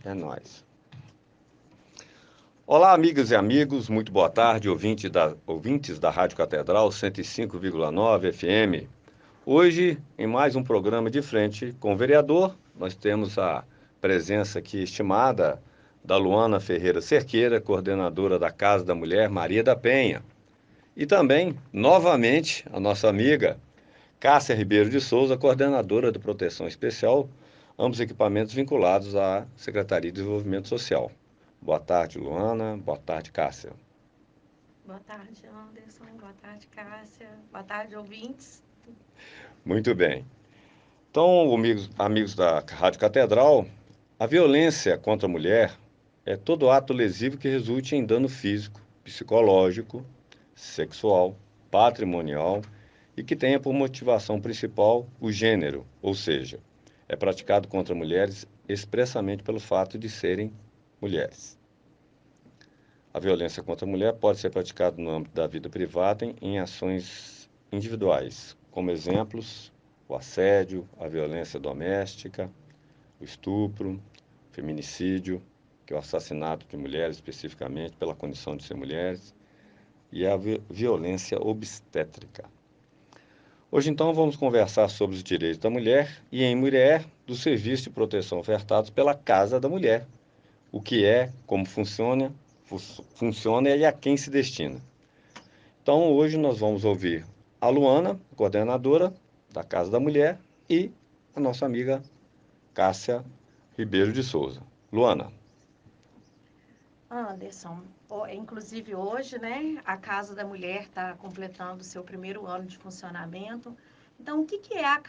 É nóis. Olá, amigas e amigos, muito boa tarde, ouvintes da Rádio Catedral 105,9 FM. Hoje, em mais um programa de frente com o vereador, nós temos a presença aqui estimada da Luana Ferreira Cerqueira, coordenadora da Casa da Mulher Maria da Penha. E também, novamente, a nossa amiga Cássia Ribeiro de Souza, coordenadora de Proteção Especial, ambos equipamentos vinculados à Secretaria de Desenvolvimento Social. Boa tarde, Luana. Boa tarde, Cássia. Boa tarde, Anderson. Boa tarde, Cássia. Boa tarde, ouvintes. Muito bem. Então, amigos da Rádio Catedral, a violência contra a mulher é todo ato lesivo que resulte em dano físico, psicológico, sexual, patrimonial e que tenha por motivação principal o gênero, ou seja, é praticado contra mulheres expressamente pelo fato de serem mulheres. A violência contra a mulher pode ser praticada no âmbito da vida privada em ações individuais, como exemplos, o assédio, a violência doméstica, o estupro, o feminicídio, que é o assassinato de mulheres especificamente pela condição de ser mulheres, e a violência obstétrica. Hoje, então, vamos conversar sobre os direitos da mulher e, em mulher, do serviço de proteção ofertados pela Casa da Mulher, o que é, como funciona e a quem se destina. Então, hoje nós vamos ouvir a Luana, coordenadora da Casa da Mulher, e a nossa amiga Cássia Ribeiro de Souza. Luana. Anderson, inclusive hoje, né, a Casa da Mulher está completando o seu primeiro ano de funcionamento. Então, o que é a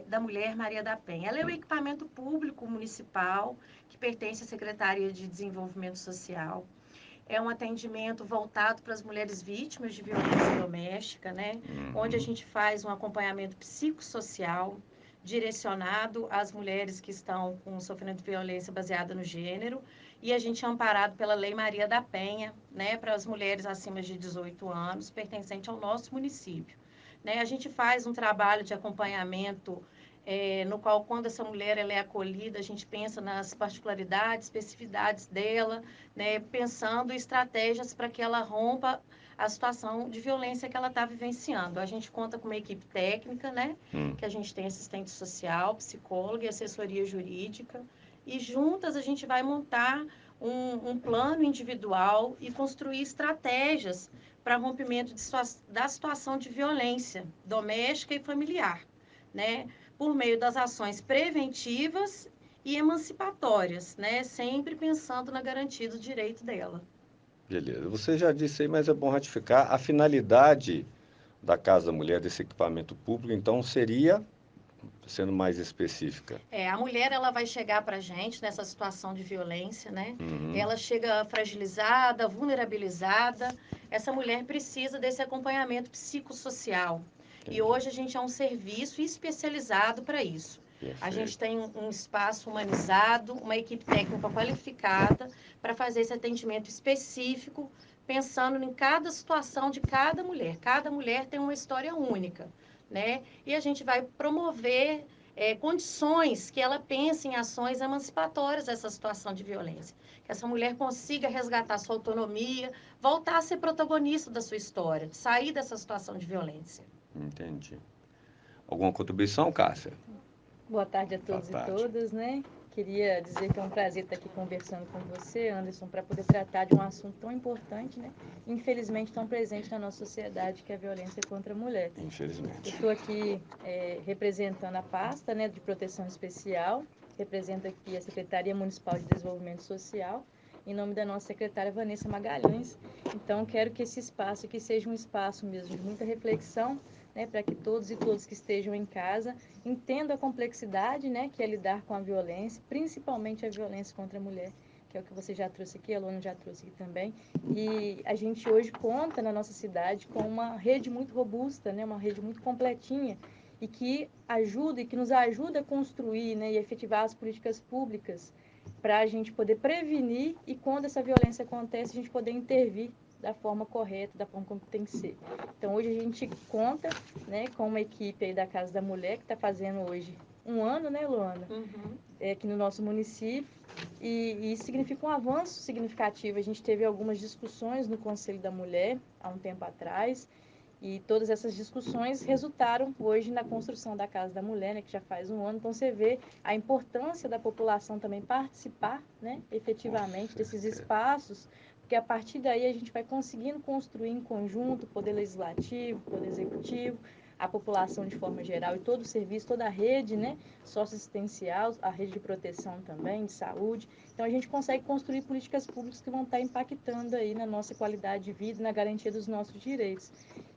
da Mulher Maria da Penha? Ela é um equipamento público municipal que pertence à Secretaria de Desenvolvimento Social. É um atendimento voltado para as mulheres vítimas de violência doméstica, né? Onde a gente faz um acompanhamento psicossocial direcionado às mulheres que estão sofrendo de violência baseada no gênero. E a gente é amparado pela Lei Maria da Penha, né? Para as mulheres acima de 18 anos, pertencente ao nosso município. Né? A gente faz um trabalho de acompanhamento no qual, quando essa mulher ela é acolhida, a gente pensa nas particularidades, especificidades dela, né, pensando em estratégias para que ela rompa a situação de violência que ela está vivenciando. A gente conta com uma equipe técnica, né, que a gente tem assistente social, psicóloga e assessoria jurídica, e juntas a gente vai montar um plano individual e construir estratégias para rompimento da situação de violência doméstica e familiar, né? Por meio das ações preventivas e emancipatórias, né? Sempre pensando na garantia do direito dela. Beleza. Você já disse aí, mas é bom ratificar. A finalidade da Casa da Mulher, desse equipamento público, então, seria, sendo mais específica. A mulher ela vai chegar para a gente nessa situação de violência, né? Ela chega fragilizada, vulnerabilizada. Essa mulher precisa desse acompanhamento psicossocial. E hoje a gente é um serviço especializado para isso. A gente Perfeito. tem um espaço humanizado, uma equipe técnica qualificada para fazer esse atendimento específico, pensando em cada situação de cada mulher. Cada mulher tem uma história única, né? E a gente vai promover condições que ela pense em ações emancipatórias dessa situação de violência. Que essa mulher consiga resgatar sua autonomia, voltar a ser protagonista da sua história, sair dessa situação de violência. Entendi. Alguma contribuição, Cássia? Boa tarde a Boa todos e tarde. todas, né? Queria dizer que é um prazer estar aqui conversando com você, Anderson, para poder tratar de um assunto tão importante, né? Infelizmente tão presente na nossa sociedade, que é a violência contra a mulher. Eu Infelizmente. estou aqui representando a pasta, né, de proteção especial, represento aqui a Secretaria Municipal de Desenvolvimento Social, em nome da nossa secretária Vanessa Magalhães. Então, quero que esse espaço aqui seja um espaço mesmo de muita reflexão, né, para que todos e todas que estejam em casa entendam a complexidade, né, que é lidar com a violência, principalmente a violência contra a mulher, que é o que você já trouxe aqui, a Luana já trouxe aqui também. E a gente hoje conta na nossa cidade com uma rede muito robusta, né, uma rede muito completinha, e que ajuda e que nos ajuda a construir, né, e efetivar as políticas públicas para a gente poder prevenir e, quando essa violência acontece, a gente poder intervir da forma correta, da forma como tem que ser. Então, hoje a gente conta, né, com uma equipe aí da Casa da Mulher, que está fazendo hoje um ano, né, Luana? Uhum. Aqui no nosso município. E isso significa um avanço significativo. A gente teve algumas discussões no Conselho da Mulher há um tempo atrás, e todas essas discussões resultaram hoje na construção da Casa da Mulher, né, que já faz um ano. Então, você vê a importância da população também participar, né, efetivamente desses espaços, porque a partir daí a gente vai conseguindo construir em conjunto o Poder Legislativo, o Poder Executivo, a população de forma geral e todo o serviço, toda a rede, né, socioassistencial, a rede de proteção também, de saúde. Então, a gente consegue construir políticas públicas que vão estar impactando aí na nossa qualidade de vida, na garantia dos nossos direitos.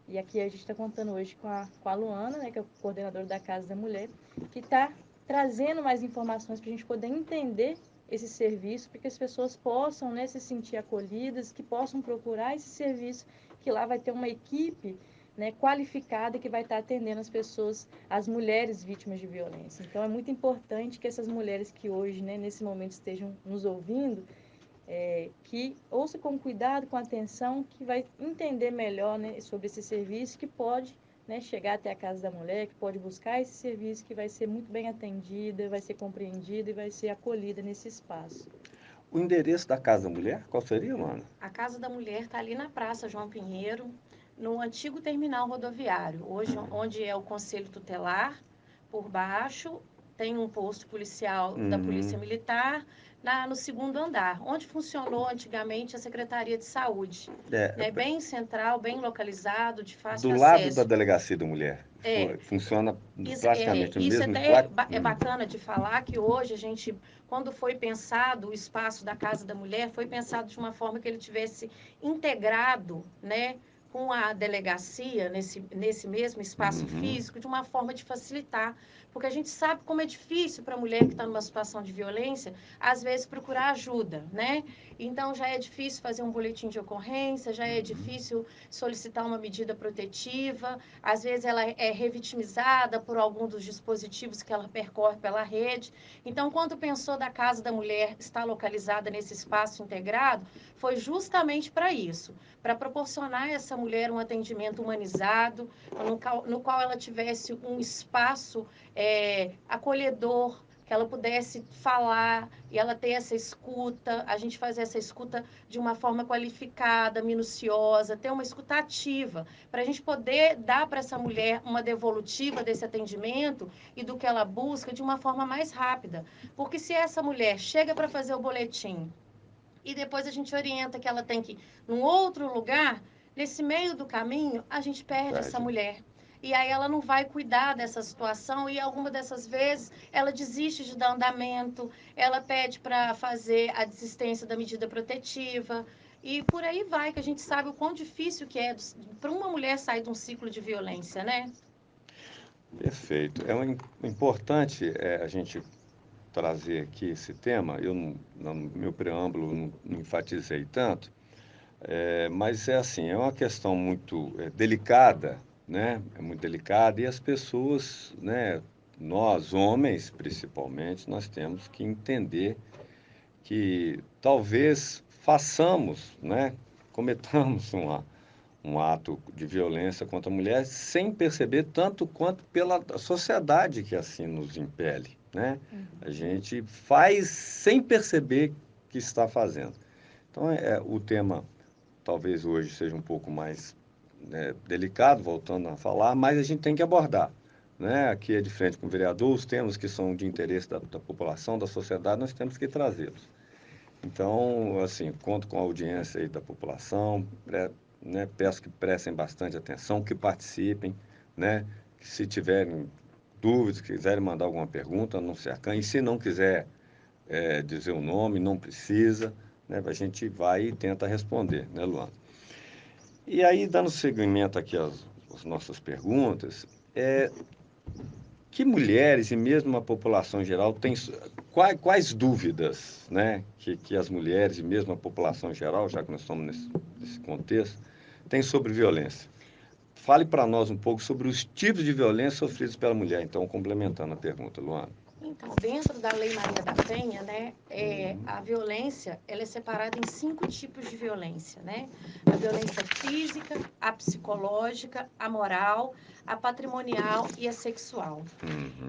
E aqui a gente está contando hoje com a Luana, né, que é o coordenador da Casa da Mulher, que está trazendo mais informações para a gente poder entender esse serviço, para que as pessoas possam, né, se sentir acolhidas, que possam procurar esse serviço, que lá vai ter uma equipe, né, qualificada que vai estar atendendo as pessoas, as mulheres vítimas de violência. Então, é muito importante que essas mulheres que hoje, né, nesse momento, estejam nos ouvindo, que ouça com cuidado, com atenção, que vai entender melhor, né, sobre esse serviço, que pode, né, chegar até a Casa da Mulher, que pode buscar esse serviço, que vai ser muito bem atendida, vai ser compreendida e vai ser acolhida nesse espaço. O endereço da Casa da Mulher, qual seria, Luana? A Casa da Mulher está ali na Praça João Pinheiro, no antigo terminal rodoviário, hoje onde é o Conselho Tutelar, por baixo tem um posto policial da Polícia Militar, no segundo andar, onde funcionou antigamente a Secretaria de Saúde. Né? Bem central, bem localizado, de fácil do lado da acesso. Delegacia da Mulher. Funciona praticamente no Isso mesmo até espaço. é bacana de falar que hoje a gente, quando foi pensado o espaço da Casa da Mulher, foi pensado de uma forma que ele tivesse integrado, né, com a delegacia, nesse mesmo espaço físico, de uma forma de facilitar. Porque a gente sabe como é difícil para a mulher que está numa situação de violência, às vezes, procurar ajuda, né? Então, já é difícil fazer um boletim de ocorrência, já é difícil solicitar uma medida protetiva, às vezes ela é revitimizada por algum dos dispositivos que ela percorre pela rede. Então, quando pensou da Casa da Mulher estar localizada nesse espaço integrado, foi justamente para isso, para proporcionar a essa mulher um atendimento humanizado, no qual ela tivesse um espaço acolhedor, que ela pudesse falar e ela ter essa escuta, a gente fazer essa escuta de uma forma qualificada, minuciosa, ter uma escuta ativa, para a gente poder dar para essa mulher uma devolutiva desse atendimento e do que ela busca de uma forma mais rápida. Porque se essa mulher chega para fazer o boletim e depois a gente orienta que ela tem que ir num outro lugar, nesse meio do caminho, a gente perde essa mulher. E aí ela não vai cuidar dessa situação e alguma dessas vezes ela desiste de dar andamento, ela pede para fazer a desistência da medida protetiva e por aí vai, que a gente sabe o quão difícil que é para uma mulher sair de um ciclo de violência, né? Perfeito. Importante a gente trazer aqui esse tema. Eu, no meu preâmbulo, não enfatizei tanto, mas é assim, é uma questão muito delicada, né? É muito delicada e as pessoas, né? Nós, homens, principalmente, nós temos que entender que talvez façamos, né? Cometamos um ato de violência contra a mulher sem perceber tanto quanto pela sociedade que assim nos impele, né? A gente faz sem perceber que está fazendo. Então, o tema talvez hoje seja um pouco mais, né, delicado, voltando a falar, mas a gente tem que abordar. Né? Aqui é de frente com o vereador, os temas que são de interesse da população, da sociedade, nós temos que trazê-los. Então, assim, conto com a audiência aí da população, né, peço que prestem bastante atenção, que participem, né, que se tiverem dúvidas, quiserem mandar alguma pergunta, não se acanhe. E se não quiser dizer o nome, não precisa, né, a gente vai e tenta responder, né, Luana? E aí, dando seguimento aqui às nossas perguntas, que mulheres e mesmo a população em geral tem quais dúvidas, né, que as mulheres e mesmo a população em geral, já que nós estamos nesse contexto, tem sobre violência? Fale para nós um pouco sobre os tipos de violência sofridos pela mulher, então, complementando a pergunta, Luana. Então, dentro da Lei Maria da Penha, né, a violência ela é separada em 5 tipos de violência, né? A violência física, a psicológica, a moral, a patrimonial e a sexual.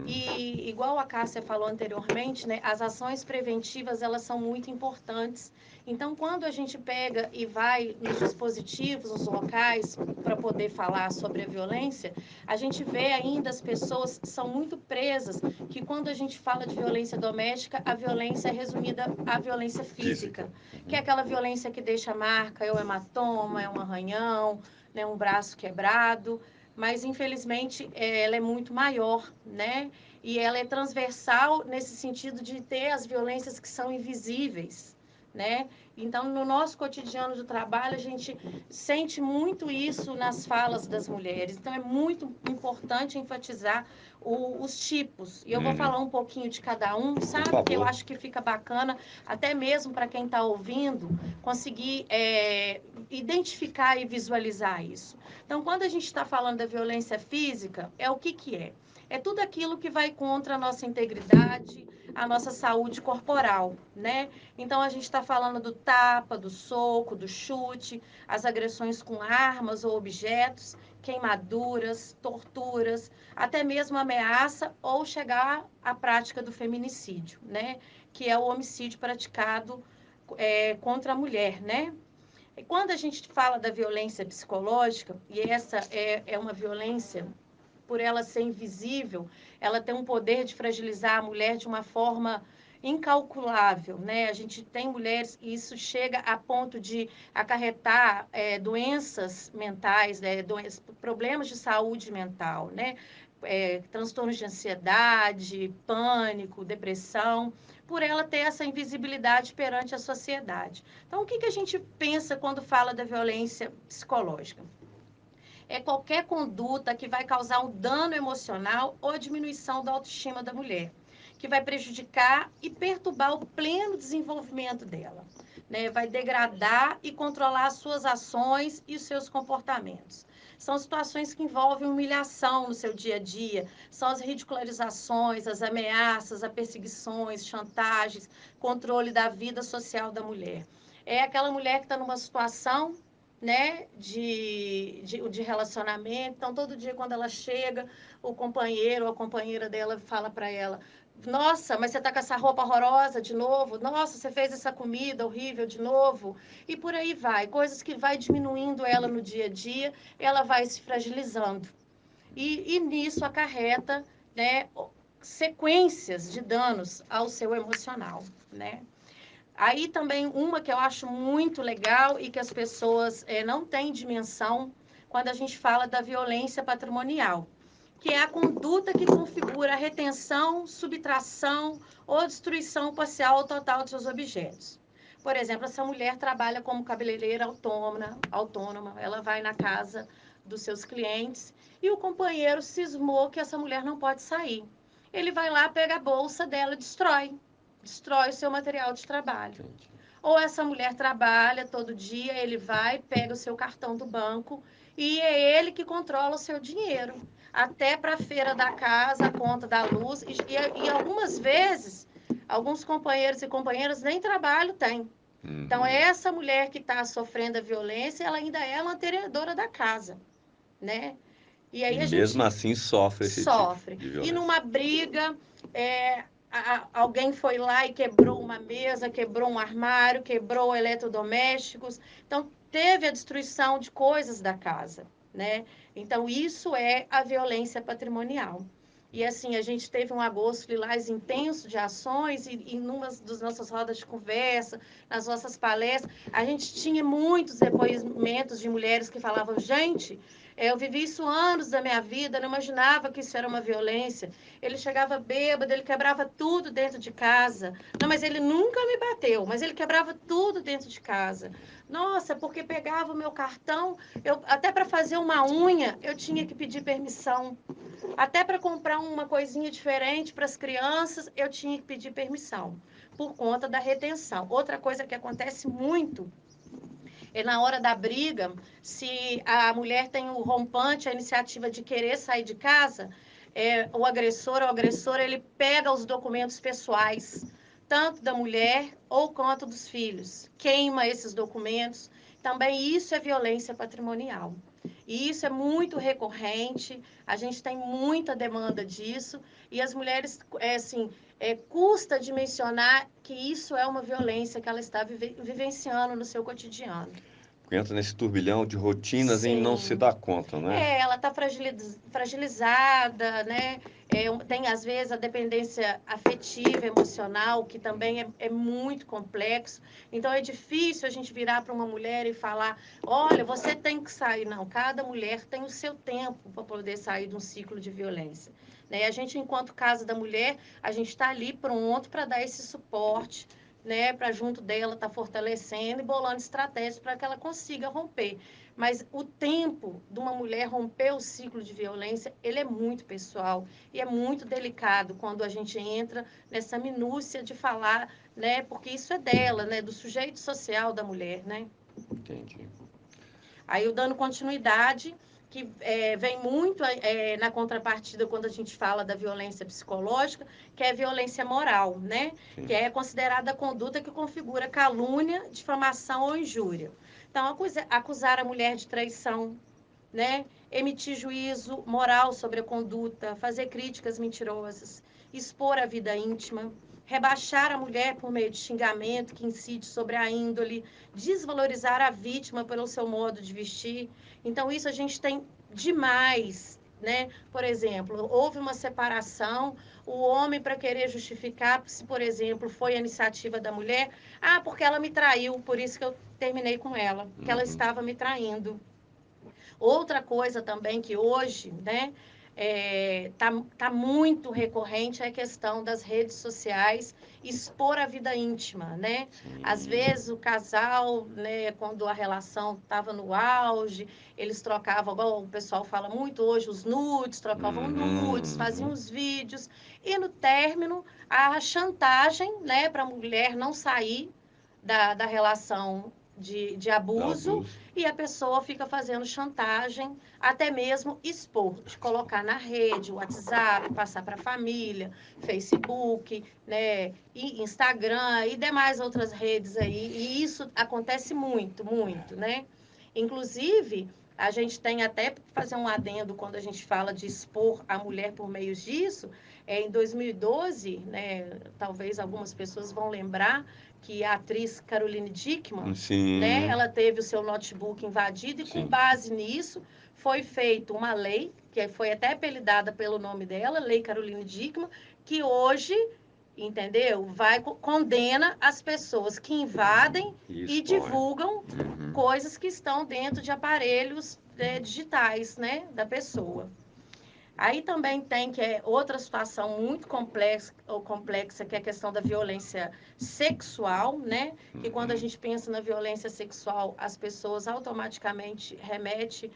E igual a Cássia falou anteriormente, né, as ações preventivas elas são muito importantes. Então, quando a gente pega e vai nos dispositivos, nos locais, para poder falar sobre a violência, a gente vê ainda as pessoas são muito presas, que quando a gente fala de violência doméstica, a violência é resumida à violência física. Que é aquela violência que deixa marca, é um hematoma, é um arranhão, né, um braço quebrado, mas infelizmente ela é muito maior, né? E ela é transversal nesse sentido de ter as violências que são invisíveis, né? Então, no nosso cotidiano do trabalho, a gente sente muito isso nas falas das mulheres. Então, é muito importante enfatizar os tipos. E eu vou falar um pouquinho de cada um, sabe? Que eu acho que fica bacana, até mesmo para quem está ouvindo, conseguir identificar e visualizar isso. Então, quando a gente está falando da violência física, é o que é? É tudo aquilo que vai contra a nossa integridade, a nossa saúde corporal, né? Então, a gente está falando do tapa, do soco, do chute, as agressões com armas ou objetos, queimaduras, torturas, até mesmo ameaça ou chegar à prática do feminicídio, né? Que é o homicídio praticado contra a mulher, né? E quando a gente fala da violência psicológica, e essa é uma violência, por ela ser invisível, ela tem um poder de fragilizar a mulher de uma forma incalculável, né? A gente tem mulheres e isso chega a ponto de acarretar doenças mentais, problemas de saúde mental, né? Transtornos de ansiedade, pânico, depressão, por ela ter essa invisibilidade perante a sociedade. Então, o que a gente pensa quando fala da violência psicológica? É qualquer conduta que vai causar um dano emocional ou diminuição da autoestima da mulher, que vai prejudicar e perturbar o pleno desenvolvimento dela, né? Vai degradar e controlar as suas ações e os seus comportamentos. São situações que envolvem humilhação no seu dia a dia, são as ridicularizações, as ameaças, as perseguições, chantagens, controle da vida social da mulher. É aquela mulher que está numa situação, né, de relacionamento. Então, todo dia, quando ela chega, o companheiro ou a companheira dela fala para ela: nossa, mas você está com essa roupa horrorosa de novo? Nossa, você fez essa comida horrível de novo? E por aí vai. Coisas que vai diminuindo ela no dia a dia, ela vai se fragilizando. E nisso acarreta, né, sequências de danos ao seu emocional, né? Aí também uma que eu acho muito legal e que as pessoas não têm dimensão quando a gente fala da violência patrimonial, que é a conduta que configura a retenção, subtração ou destruição parcial ou total de seus objetos. Por exemplo, essa mulher trabalha como cabeleireira autônoma, ela vai na casa dos seus clientes e o companheiro cismou que essa mulher não pode sair. Ele vai lá, pega a bolsa dela, destrói o seu material de trabalho. Ou essa mulher trabalha todo dia, ele vai, pega o seu cartão do banco e é ele que controla o seu dinheiro. Até para a feira da casa, a conta da luz. E algumas vezes, alguns companheiros e companheiras nem trabalho têm. Então, essa mulher que está sofrendo a violência, ela ainda é mantenedora da casa, né? E aí mesmo assim sofre esse tipo de violência. E numa briga, alguém foi lá e quebrou uma mesa, quebrou um armário, quebrou eletrodomésticos. Então, teve a destruição de coisas da casa, né? Então, isso é a violência patrimonial. E assim, a gente teve um agosto lilás intenso de ações e numa das nossas rodas de conversa, nas nossas palestras, a gente tinha muitos depoimentos de mulheres que falavam: gente, eu vivi isso anos da minha vida, não imaginava que isso era uma violência. Ele chegava bêbado, ele quebrava tudo dentro de casa. Não, mas ele nunca me bateu, mas ele quebrava tudo dentro de casa. Nossa, porque pegava o meu cartão, até para fazer uma unha, eu tinha que pedir permissão. Até para comprar uma coisinha diferente para as crianças, eu tinha que pedir permissão, por conta da retenção. Outra coisa que acontece muito é na hora da briga, se a mulher tem o rompante, a iniciativa de querer sair de casa, o agressor ou a agressora, ele pega os documentos pessoais, tanto da mulher ou quanto dos filhos, queima esses documentos. também isso é violência patrimonial. E isso é muito recorrente, a gente tem muita demanda disso, e as mulheres, custa dimensionar que isso é uma violência que ela está vivenciando no seu cotidiano. Entra nesse turbilhão de rotinas e não se Sim. dá conta, né? Ela está fragilizada, né? Tem, às vezes, a dependência afetiva, emocional, que também é muito complexo. Então, é difícil a gente virar para uma mulher e falar: olha, você tem que sair. Não, cada mulher tem o seu tempo para poder sair de um ciclo de violência. Né? A gente, enquanto Casa da Mulher, a gente está ali pronto para dar esse suporte, né? Para junto dela estar fortalecendo e bolando estratégias para que ela consiga romper. Mas o tempo de uma mulher romper o ciclo de violência, ele é muito pessoal e é muito delicado quando a gente entra nessa minúcia de falar, né? Porque isso é dela, né? Do sujeito social da mulher, né? Entendi. Aí eu dando continuidade, que vem muito na contrapartida quando a gente fala da violência psicológica, que é a violência moral, né? Sim. Que é considerada a conduta que configura calúnia, difamação ou injúria. Então, acusar a mulher de traição, né? Emitir juízo moral sobre a conduta, fazer críticas mentirosas, expor a vida íntima, rebaixar a mulher por meio de xingamento que incide sobre a índole, desvalorizar a vítima pelo seu modo de vestir. Então, isso a gente tem demais. Né? Por exemplo, houve uma separação, o homem, para querer justificar se, por exemplo, foi a iniciativa da mulher, porque ela me traiu, por isso que eu terminei com ela, que ela estava me traindo. Outra coisa também que hoje, né, tá muito recorrente é a questão das redes sociais expor a vida íntima, né? Sim. Às vezes o casal, né, quando a relação estava no auge, eles trocavam, igual o pessoal fala muito hoje, os nudes, trocavam nudes, faziam os vídeos, e no término, a chantagem, né, para a mulher não sair da relação de abuso, e a pessoa fica fazendo chantagem, até mesmo expor, de colocar na rede, WhatsApp, passar para a família, Facebook, né, e Instagram e demais outras redes aí. E isso acontece muito, muito, né? Inclusive, a gente tem até para fazer um adendo quando a gente fala de expor a mulher por meio disso. Em 2012, né, talvez algumas pessoas vão lembrar que a atriz Caroline Dickman, né, ela teve o seu notebook invadido e, com base nisso, foi feita uma lei, que foi até apelidada pelo nome dela, Lei Caroline Dickman, que hoje, entendeu, condena as pessoas que invadem e divulgam coisas que estão dentro de aparelhos digitais, né, da pessoa. Aí também tem que é outra situação muito complexa, que é a questão da violência sexual, né? Que quando a gente pensa na violência sexual, as pessoas automaticamente remetem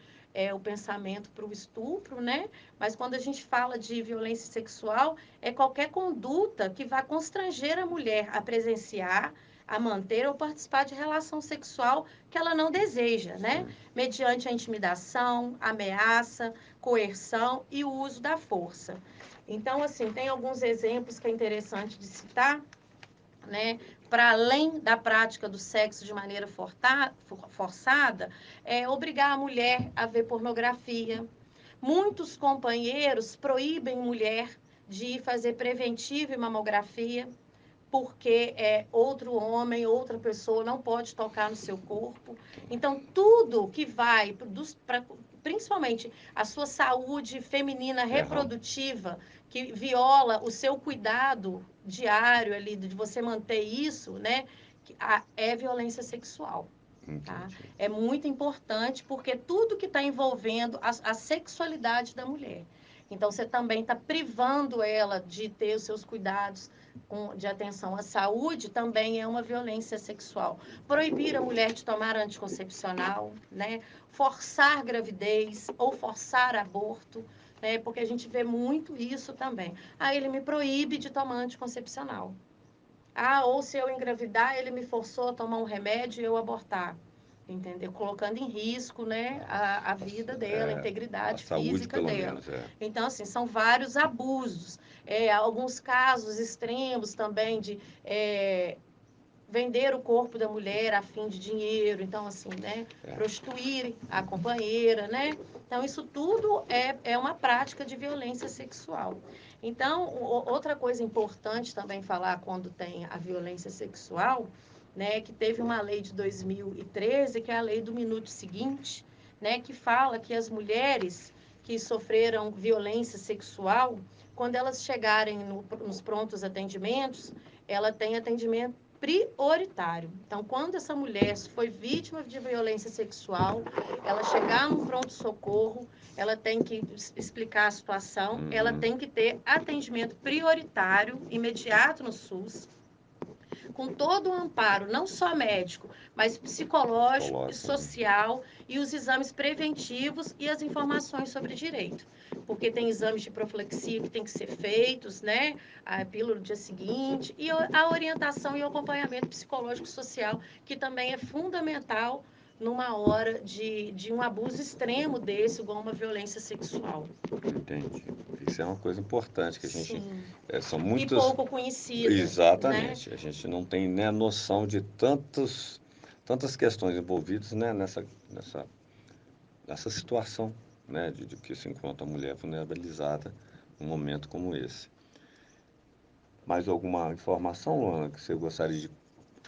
o pensamento para o estupro, né? Mas quando a gente fala de violência sexual, é qualquer conduta que vá constranger a mulher a presenciar, a manter ou participar de relação sexual que ela não deseja, né? Mediante a intimidação, ameaça, coerção e o uso da força. Então, assim, tem alguns exemplos que é interessante de citar, né? Para além da prática do sexo de maneira forçada, obrigar a mulher a ver pornografia. Muitos companheiros proíbem mulher de fazer preventivo e mamografia, porque outro homem, outra pessoa não pode tocar no seu corpo. Então, tudo que vai, principalmente a sua saúde feminina reprodutiva, que viola o seu cuidado diário ali, de você manter isso, né, é violência sexual. Tá? É muito importante, porque tudo que está envolvendo a sexualidade da mulher. Então, você também está privando ela de ter os seus cuidados de atenção à saúde, também é uma violência sexual. Proibir a mulher de tomar anticoncepcional, né? Forçar gravidez ou forçar aborto, né? Porque a gente vê muito isso também. Ele me proíbe de tomar anticoncepcional. Ou se eu engravidar, ele me forçou a tomar um remédio e eu abortar. Entendeu? Colocando em risco, né, a vida dela, a integridade física dela. Então, assim, são vários abusos. Alguns casos extremos também de vender o corpo da mulher a fim de dinheiro, então assim, né, prostituir a companheira, né? Então isso tudo é uma prática de violência sexual. Então, outra coisa importante também falar quando tem a violência sexual, né, que teve uma lei de 2013, que é a lei do minuto seguinte, né, que fala que as mulheres que sofreram violência sexual, quando elas chegarem nos prontos atendimentos, ela tem atendimento prioritário. Então, quando essa mulher foi vítima de violência sexual, ela chegar no pronto-socorro, ela tem que explicar a situação, ela tem que ter atendimento prioritário, imediato no SUS, com todo o amparo, não só médico, mas psicológico e social, e os exames preventivos e as informações sobre direito. Porque tem exames de profilaxia que tem que ser feitos, né? A pílula no dia seguinte, e a orientação e o acompanhamento psicológico e social, que também é fundamental numa hora de um abuso extremo desse, igual uma violência sexual. Entendi. Isso é uma coisa importante que a gente... são E muitas... pouco conhecida. Exatamente. Né? A gente não tem, né, noção de tantas questões envolvidas, né, nessa situação, né, de que se encontra a mulher vulnerabilizada num momento como esse. Mais alguma informação, Luana, que você gostaria de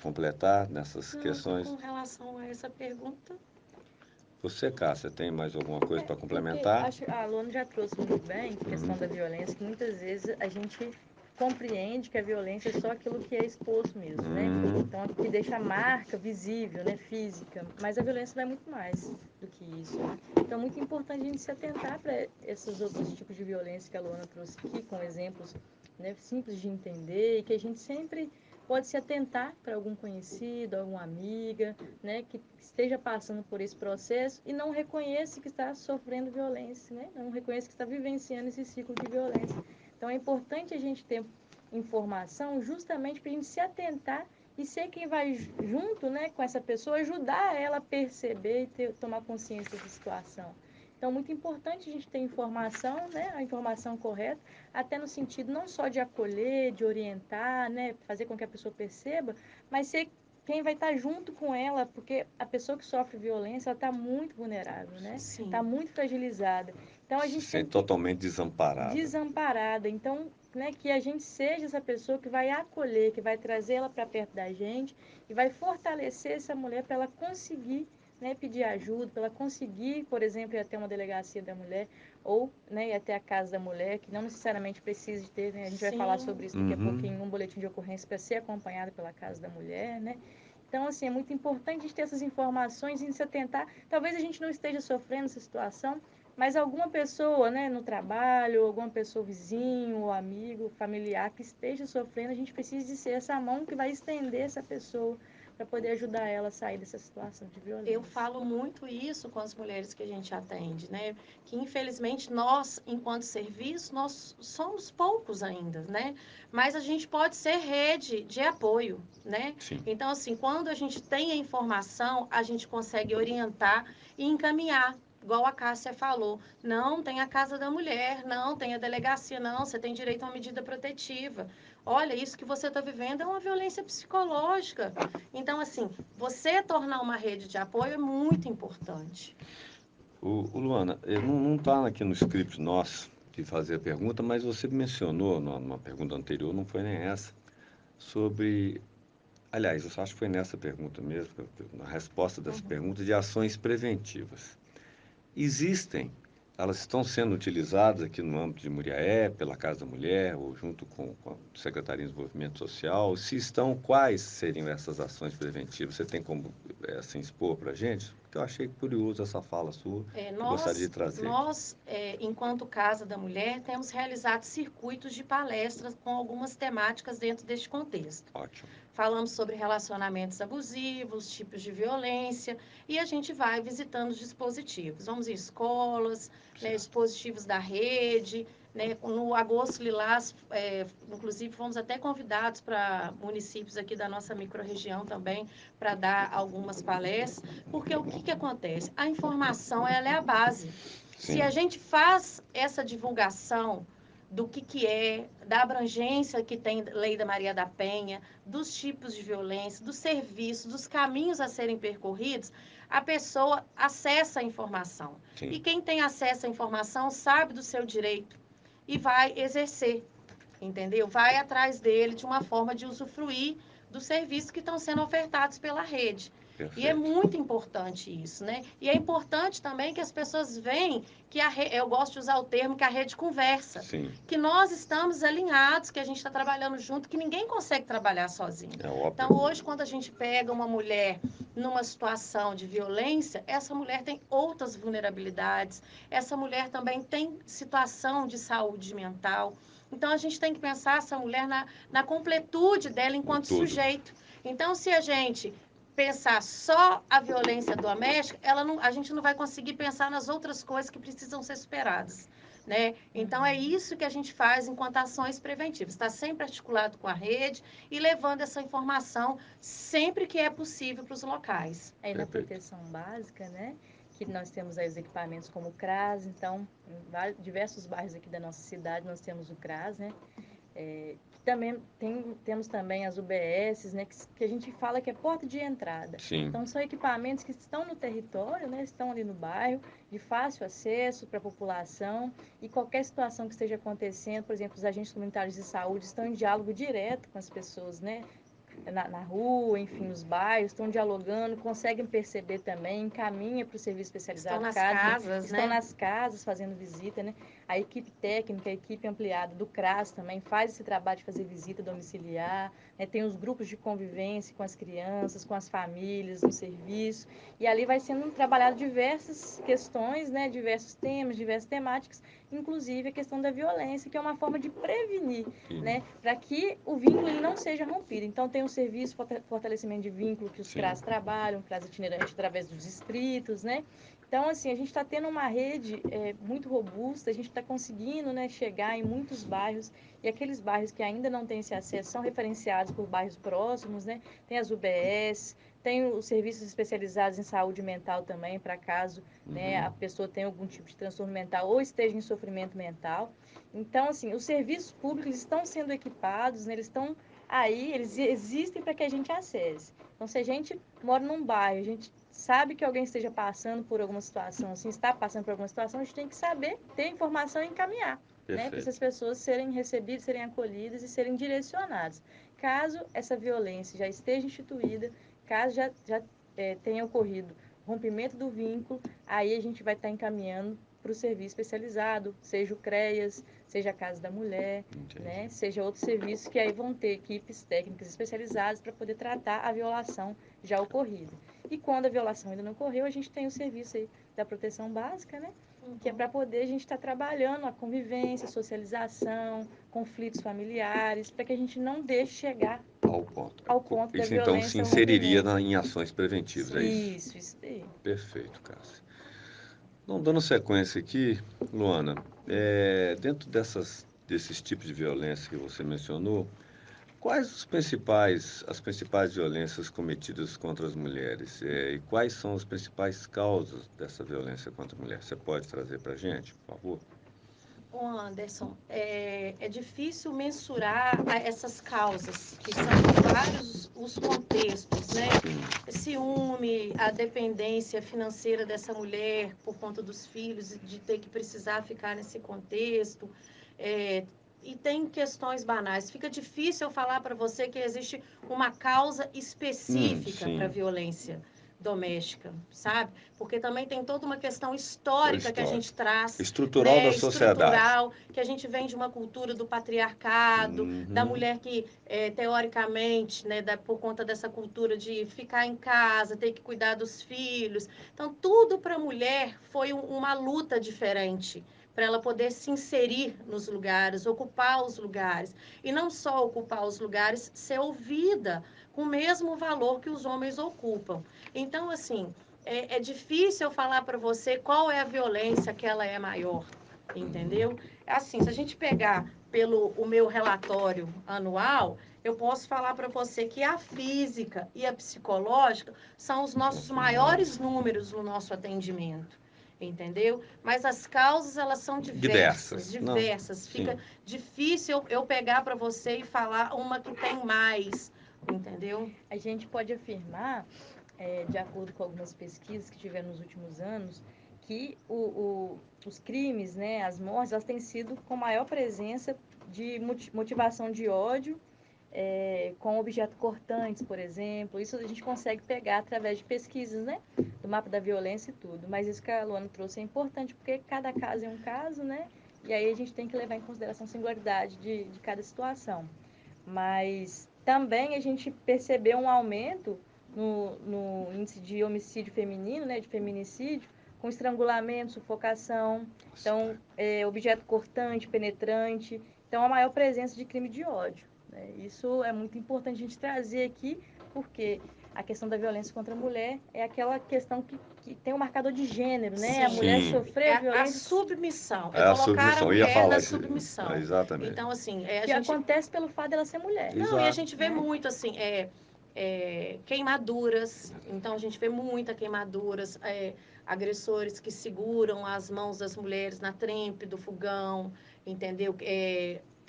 completar nessas questões? Com relação a essa pergunta. Você, Cássia, tem mais alguma coisa para complementar? Acho que a Luana já trouxe muito bem a questão da violência, que muitas vezes a gente compreende que a violência é só aquilo que é exposto mesmo, né? Então, que deixa a marca visível, né, física, mas a violência vai muito mais do que isso, né? Então, é muito importante a gente se atentar para esses outros tipos de violência que a Luana trouxe aqui, com exemplos, né, simples de entender, e que a gente sempre pode se atentar para algum conhecido, alguma amiga, né, que esteja passando por esse processo e não reconheça que está sofrendo violência, né? Não reconheça que está vivenciando esse ciclo de violência. Então, é importante a gente ter informação justamente para a gente se atentar e ser quem vai junto, né, com essa pessoa, ajudar ela a perceber e tomar consciência dessa situação. Então, muito importante a gente ter informação, né, a informação correta, até no sentido não só de acolher, de orientar, né, fazer com que a pessoa perceba, mas ser quem vai estar junto com ela, porque a pessoa que sofre violência, ela está muito vulnerável, né? Está muito fragilizada. Então, a gente tem que... totalmente desamparada. Desamparada. Então, né, que a gente seja essa pessoa que vai acolher, que vai trazer ela para perto da gente e vai fortalecer essa mulher para ela conseguir, né, pedir ajuda, para ela conseguir, por exemplo, ir até uma delegacia da mulher ou, né, ir até a casa da mulher, que não necessariamente precisa de ter, né, a gente vai falar sobre isso daqui a pouquinho, um boletim de ocorrência para ser acompanhado pela casa da mulher, né? Então, assim, é muito importante a gente ter essas informações e se atentar. Talvez a gente não esteja sofrendo essa situação, mas alguma pessoa, né, no trabalho, alguma pessoa vizinho, ou amigo, familiar que esteja sofrendo, a gente precisa de ser essa mão que vai estender essa pessoa para poder ajudar ela a sair dessa situação de violência. Eu falo muito isso com as mulheres que a gente atende, né? Que infelizmente nós, enquanto serviço, nós somos poucos ainda, né? Mas a gente pode ser rede de apoio, né? Sim. Então, assim, quando a gente tem a informação, a gente consegue orientar e encaminhar. Igual a Cássia falou, não tem a Casa da Mulher, não tem a delegacia, não, você tem direito a uma medida protetiva. Olha, isso que você está vivendo é uma violência psicológica. Então, assim, você tornar uma rede de apoio é muito importante. O Luana, não está aqui no script nosso de fazer a pergunta, mas você mencionou numa pergunta anterior, não foi nem essa, sobre... Aliás, eu acho que foi nessa pergunta mesmo, na resposta dessa pergunta, de ações preventivas. Existem, elas estão sendo utilizadas aqui no âmbito de Muriaé, pela Casa da Mulher, ou junto com a Secretaria de Desenvolvimento Social. Se estão, quais seriam essas ações preventivas? Você tem como assim, expor para a gente? Porque eu achei curioso essa fala sua, gostaria de trazer. Nós, enquanto Casa da Mulher, temos realizado circuitos de palestras com algumas temáticas dentro deste contexto. Ótimo. Falamos sobre relacionamentos abusivos, tipos de violência, e a gente vai visitando os dispositivos. Vamos em escolas, né, dispositivos da rede, né, no Agosto Lilás, inclusive fomos até convidados para municípios aqui da nossa microrregião também, para dar algumas palestras, porque o que acontece? A informação ela é a base. Sim. Se a gente faz essa divulgação do que é, da abrangência que tem a Lei da Maria da Penha, dos tipos de violência, dos serviços, dos caminhos a serem percorridos, a pessoa acessa a informação. Sim. E quem tem acesso à informação sabe do seu direito e vai exercer, entendeu? Vai atrás dele de uma forma de usufruir dos serviços que estão sendo ofertados pela rede. E é Perfeito. muito importante isso, né? E é importante também que as pessoas veem que eu gosto de usar o termo que a rede conversa. Sim, Que nós estamos alinhados, que a gente está trabalhando junto, que ninguém consegue trabalhar sozinho. é óbvio. Então, hoje, quando a gente pega uma mulher numa situação de violência, essa mulher tem outras vulnerabilidades, essa mulher também tem situação de saúde mental. Então, a gente tem que pensar essa mulher na completude dela enquanto Tudo. sujeito. Então, se a gente pensar só a violência doméstica, a gente não vai conseguir pensar nas outras coisas que precisam ser superadas. Né? Então, é isso que a gente faz enquanto ações preventivas. Está sempre articulado com a rede e levando essa informação sempre que é possível para os locais. Aí na Perfeito. proteção básica, né, que nós temos aí os equipamentos como o CRAS, então, em diversos bairros aqui da nossa cidade nós temos o CRAS, né, também temos também as UBSs, né, que a gente fala que é porta de entrada. Sim. Então, são equipamentos que estão no território, né, estão ali no bairro, de fácil acesso para a população, e qualquer situação que esteja acontecendo, por exemplo, os agentes comunitários de saúde estão em diálogo direto com as pessoas, né, na rua, enfim, nos bairros, estão dialogando, conseguem perceber também, encaminha para o serviço especializado. Estão nas casas, estão né? nas casas fazendo visita, né? A equipe técnica, a equipe ampliada do CRAS também faz esse trabalho de fazer visita domiciliar, né? Tem os grupos de convivência com as crianças, com as famílias, no serviço, e ali vai sendo trabalhado diversas questões, né? Diversos temas, diversas temáticas, inclusive a questão da violência, que é uma forma de prevenir, né? Para que o vínculo ele não seja rompido. Então, tem o serviço fortalecimento de vínculo que os CRAS trabalham, CRAS itinerante através dos distritos, né? Então, assim, a gente está tendo uma rede muito robusta, a gente está conseguindo, né, chegar em muitos bairros, e aqueles bairros que ainda não têm esse acesso são referenciados por bairros próximos, né? Tem as UBS, tem os serviços especializados em saúde mental também, para caso né, a pessoa tenha algum tipo de transtorno mental ou esteja em sofrimento mental. Então, assim, os serviços públicos estão sendo equipados, né, eles estão aí, eles existem para que a gente acesse. Então, se a gente mora num bairro, a gente sabe que alguém esteja passando por alguma situação, assim, está passando por alguma situação, a gente tem que saber, ter informação e encaminhar, né, para essas pessoas serem recebidas, serem acolhidas e serem direcionadas. Caso essa violência já esteja instituída, caso já tenha ocorrido rompimento do vínculo, aí a gente vai estar encaminhando para o serviço especializado, seja o CREAS, seja a Casa da Mulher, né? Seja outros serviços que aí vão ter equipes técnicas especializadas para poder tratar a violação já ocorrida. E quando a violação ainda não ocorreu, a gente tem o serviço aí da proteção básica, né? Que é para poder a gente estar trabalhando a convivência, socialização, conflitos familiares, para que a gente não deixe chegar ao ponto da Isso violência. então se inseriria em ações preventivas, é isso? Isso aí. Perfeito, Cássia. Então, dando sequência aqui, Luana, dentro desses tipos de violência que você mencionou, quais as principais violências cometidas contra as mulheres? E quais são as principais causas dessa violência contra a mulher? Você pode trazer para a gente, por favor? Ô Anderson, é difícil mensurar essas causas, que são vários os contextos, né? Ciúme, a dependência financeira dessa mulher por conta dos filhos, de ter que precisar ficar nesse contexto. E tem questões banais. Fica difícil eu falar para você que existe uma causa específica para a violência doméstica, sabe? Porque também tem toda uma questão histórica que a gente traz. Estrutural, né? Da sociedade. Estrutural, que a gente vem de uma cultura do patriarcado, da mulher que, teoricamente, né, por conta dessa cultura de ficar em casa, ter que cuidar dos filhos. Então, tudo para a mulher foi uma luta diferente, para ela poder se inserir nos lugares, ocupar os lugares. E não só ocupar os lugares, ser ouvida com o mesmo valor que os homens ocupam. Então, assim, é difícil eu falar para você qual é a violência que ela é maior, entendeu? Assim, se a gente pegar pelo o meu relatório anual, eu posso falar para você que a física e a psicológica são os nossos maiores números no nosso atendimento. entendeu? Mas as causas, elas são Diversas. Não, diversas. Fica sim. difícil eu pegar para você e falar uma que tem mais, entendeu? A gente pode afirmar, de acordo com algumas pesquisas que tiveram nos últimos anos, que os crimes, né, as mortes, elas têm sido com maior presença de motivação de ódio, com objetos cortantes, por exemplo. Isso a gente consegue pegar através de pesquisas, né, do mapa da violência e tudo. Mas isso que a Luana trouxe é importante, porque cada caso é um caso, né, e aí a gente tem que levar em consideração a singularidade de cada situação. Mas também a gente percebeu um aumento no índice de homicídio feminino, né, de feminicídio, com estrangulamento, sufocação, então, objeto cortante, penetrante, então a maior presença de crime de ódio. Né? Isso é muito importante a gente trazer aqui, porque a questão da violência contra a mulher é aquela questão que tem um marcador de gênero, né? Sim. A mulher Sim. sofreu É a violência. submissão, É é a colocar a submissão. Eu ia mulher falar na isso. submissão. Exatamente. Então, assim, a Que gente... acontece pelo fato dela ser mulher. Não, e a Exato. gente vê muito, assim, queimaduras. Então, a gente vê muita queimaduras, agressores que seguram as mãos das mulheres na trempe do fogão, entendeu?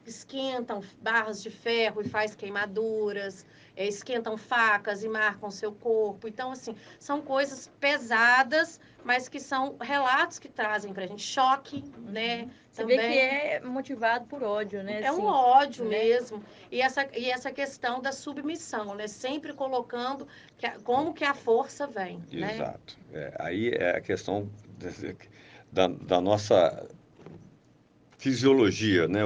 Esquentam barras de ferro e faz queimaduras, esquentam facas e marcam seu corpo. Então, assim, são coisas pesadas, mas que são relatos que trazem pra gente choque, né? Você vê Também que é motivado por ódio, né? é um Assim, ódio né? mesmo. E essa questão da submissão, né? Sempre colocando como que a força vem, né? Exato. Aí é a questão da nossa fisiologia, né?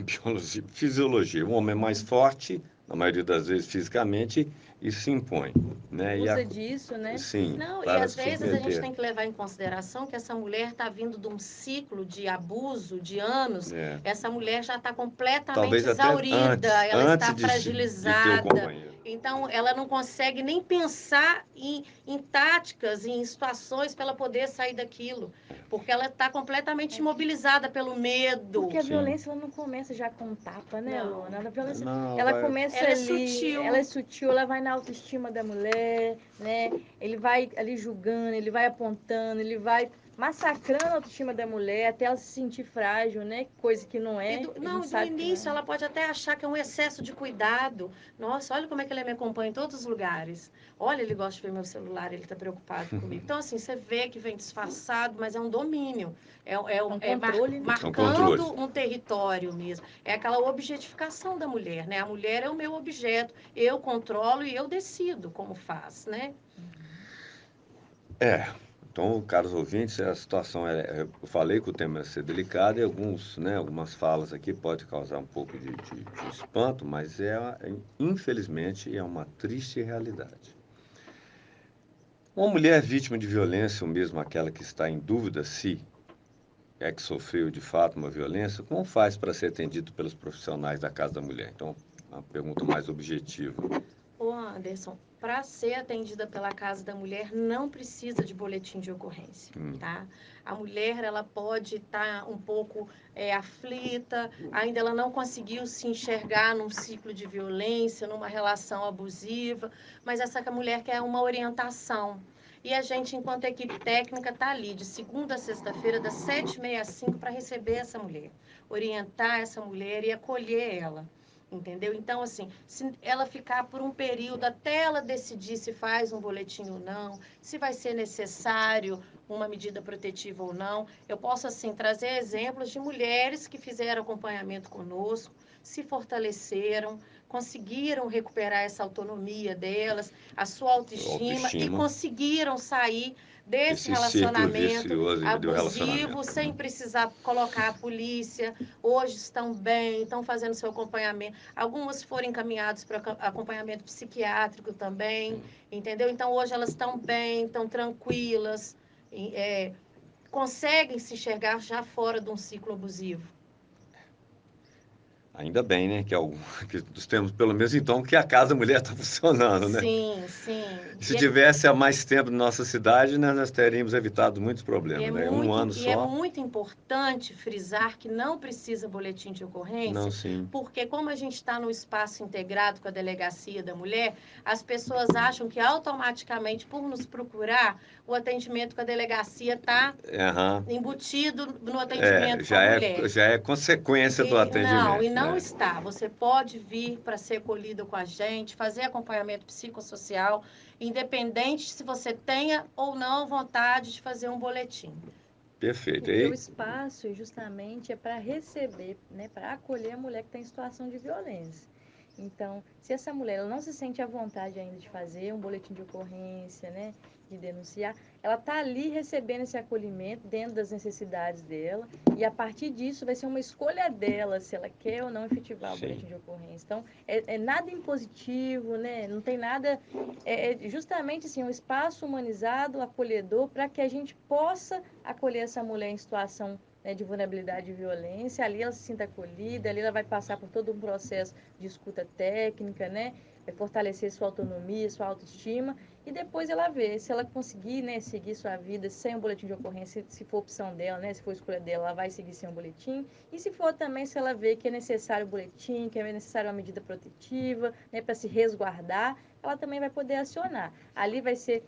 Biologia, fisiologia. O homem é mais forte, na maioria das vezes fisicamente, e se impõe, né? Usa disso, né? Sim, Não, e para às se vezes a gente submeter. tem que levar em consideração que essa mulher está vindo de um ciclo de abuso de anos. É. Essa mulher já está completamente Talvez até exaurida, ela antes está de ter o fragilizada. companheiro. Então, ela não consegue nem pensar em táticas, em situações para ela poder sair daquilo, porque ela está completamente imobilizada pelo medo. Porque a Sim. violência ela não começa já com tapa, né, Não. Luana? A violência Não, ela vai... começa Ela é ali, sutil. ela é sutil, ela vai na autoestima da mulher, né? Ele vai ali julgando, ele vai apontando, ele vai massacrando a autoestima da mulher até ela se sentir frágil, né? Coisa que não é. Não, do início ela pode até achar que é um excesso de cuidado. Nossa, olha como é que ele me acompanha em todos os lugares. Olha, ele gosta de ver meu celular, ele está preocupado comigo. Então, assim, você vê que vem disfarçado, mas é um domínio. Um controle, né? Marcando um território mesmo. É aquela objetificação da mulher, né? A mulher é o meu objeto. Eu controlo e eu decido como faz, né? Então, caros ouvintes, a situação eu falei que o tema ia ser delicado e algumas falas aqui pode causar um pouco de espanto, mas infelizmente é uma triste realidade. Uma mulher vítima de violência, ou mesmo aquela que está em dúvida se é que sofreu de fato uma violência, como faz para ser atendido pelos profissionais da Casa da Mulher? Então, uma pergunta mais objetiva. Ô Anderson, para ser atendida pela Casa da Mulher não precisa de boletim de ocorrência, tá? A mulher ela pode estar um pouco aflita, ainda ela não conseguiu se enxergar num ciclo de violência, numa relação abusiva, mas essa mulher quer uma orientação. E a gente, enquanto equipe técnica, está ali de segunda a sexta-feira, das 7h30 às 5 para receber essa mulher, orientar essa mulher e acolher ela. Entendeu? Então, assim, se ela ficar por um período até ela decidir se faz um boletim ou não, se vai ser necessário uma medida protetiva ou não, eu posso, assim, trazer exemplos de mulheres que fizeram acompanhamento conosco, se fortaleceram, conseguiram recuperar essa autonomia delas, a sua autoestima e conseguiram sair desse relacionamento abusivo sem precisar colocar a polícia. Hoje estão bem, estão fazendo seu acompanhamento. Algumas foram encaminhadas para acompanhamento psiquiátrico também, entendeu? Então, hoje elas estão bem, estão tranquilas, conseguem se enxergar já fora de um ciclo abusivo. Ainda bem, né, que, que nós temos pelo menos então que a Casa Mulher está funcionando, né? Sim, sim. Se tivesse há mais tempo na nossa cidade, né, nós teríamos evitado muitos problemas, né? Um ano é só. muito importante frisar que não precisa boletim de Não, ocorrência, sim. porque como a gente está no espaço integrado com a Delegacia da Mulher, as pessoas acham que automaticamente, por nos procurar, o atendimento com a delegacia está Aham. embutido no atendimento com a mulher. Já é consequência do E atendimento, não né? está. Você pode vir para ser acolhido com a gente, fazer acompanhamento psicossocial, independente se você tenha ou não vontade de fazer um boletim. Perfeito. E E o aí, espaço justamente é para receber, né, para acolher a mulher que está em situação de violência. Então, se essa mulher ela não se sente à vontade ainda de fazer um boletim de ocorrência, né, de denunciar, ela está ali recebendo esse acolhimento dentro das necessidades dela e a partir disso vai ser uma escolha dela se ela quer ou não efetivar o sim, boletim de ocorrência. Então, é nada impositivo, né, não tem nada, é justamente assim, um espaço humanizado, acolhedor, para que a gente possa acolher essa mulher em situação, né, de vulnerabilidade e violência, ali ela se sinta acolhida, ali ela vai passar por todo um processo de escuta técnica, né, vai fortalecer sua autonomia, sua autoestima, e depois ela vê, se ela conseguir, né, seguir sua vida sem um boletim de ocorrência, se for opção dela, né, se for escolha dela, ela vai seguir sem um boletim, e se for também, se ela vê que é necessário o boletim, que é necessário uma medida protetiva, né, para se resguardar, ela também vai poder acionar. Ali vai ser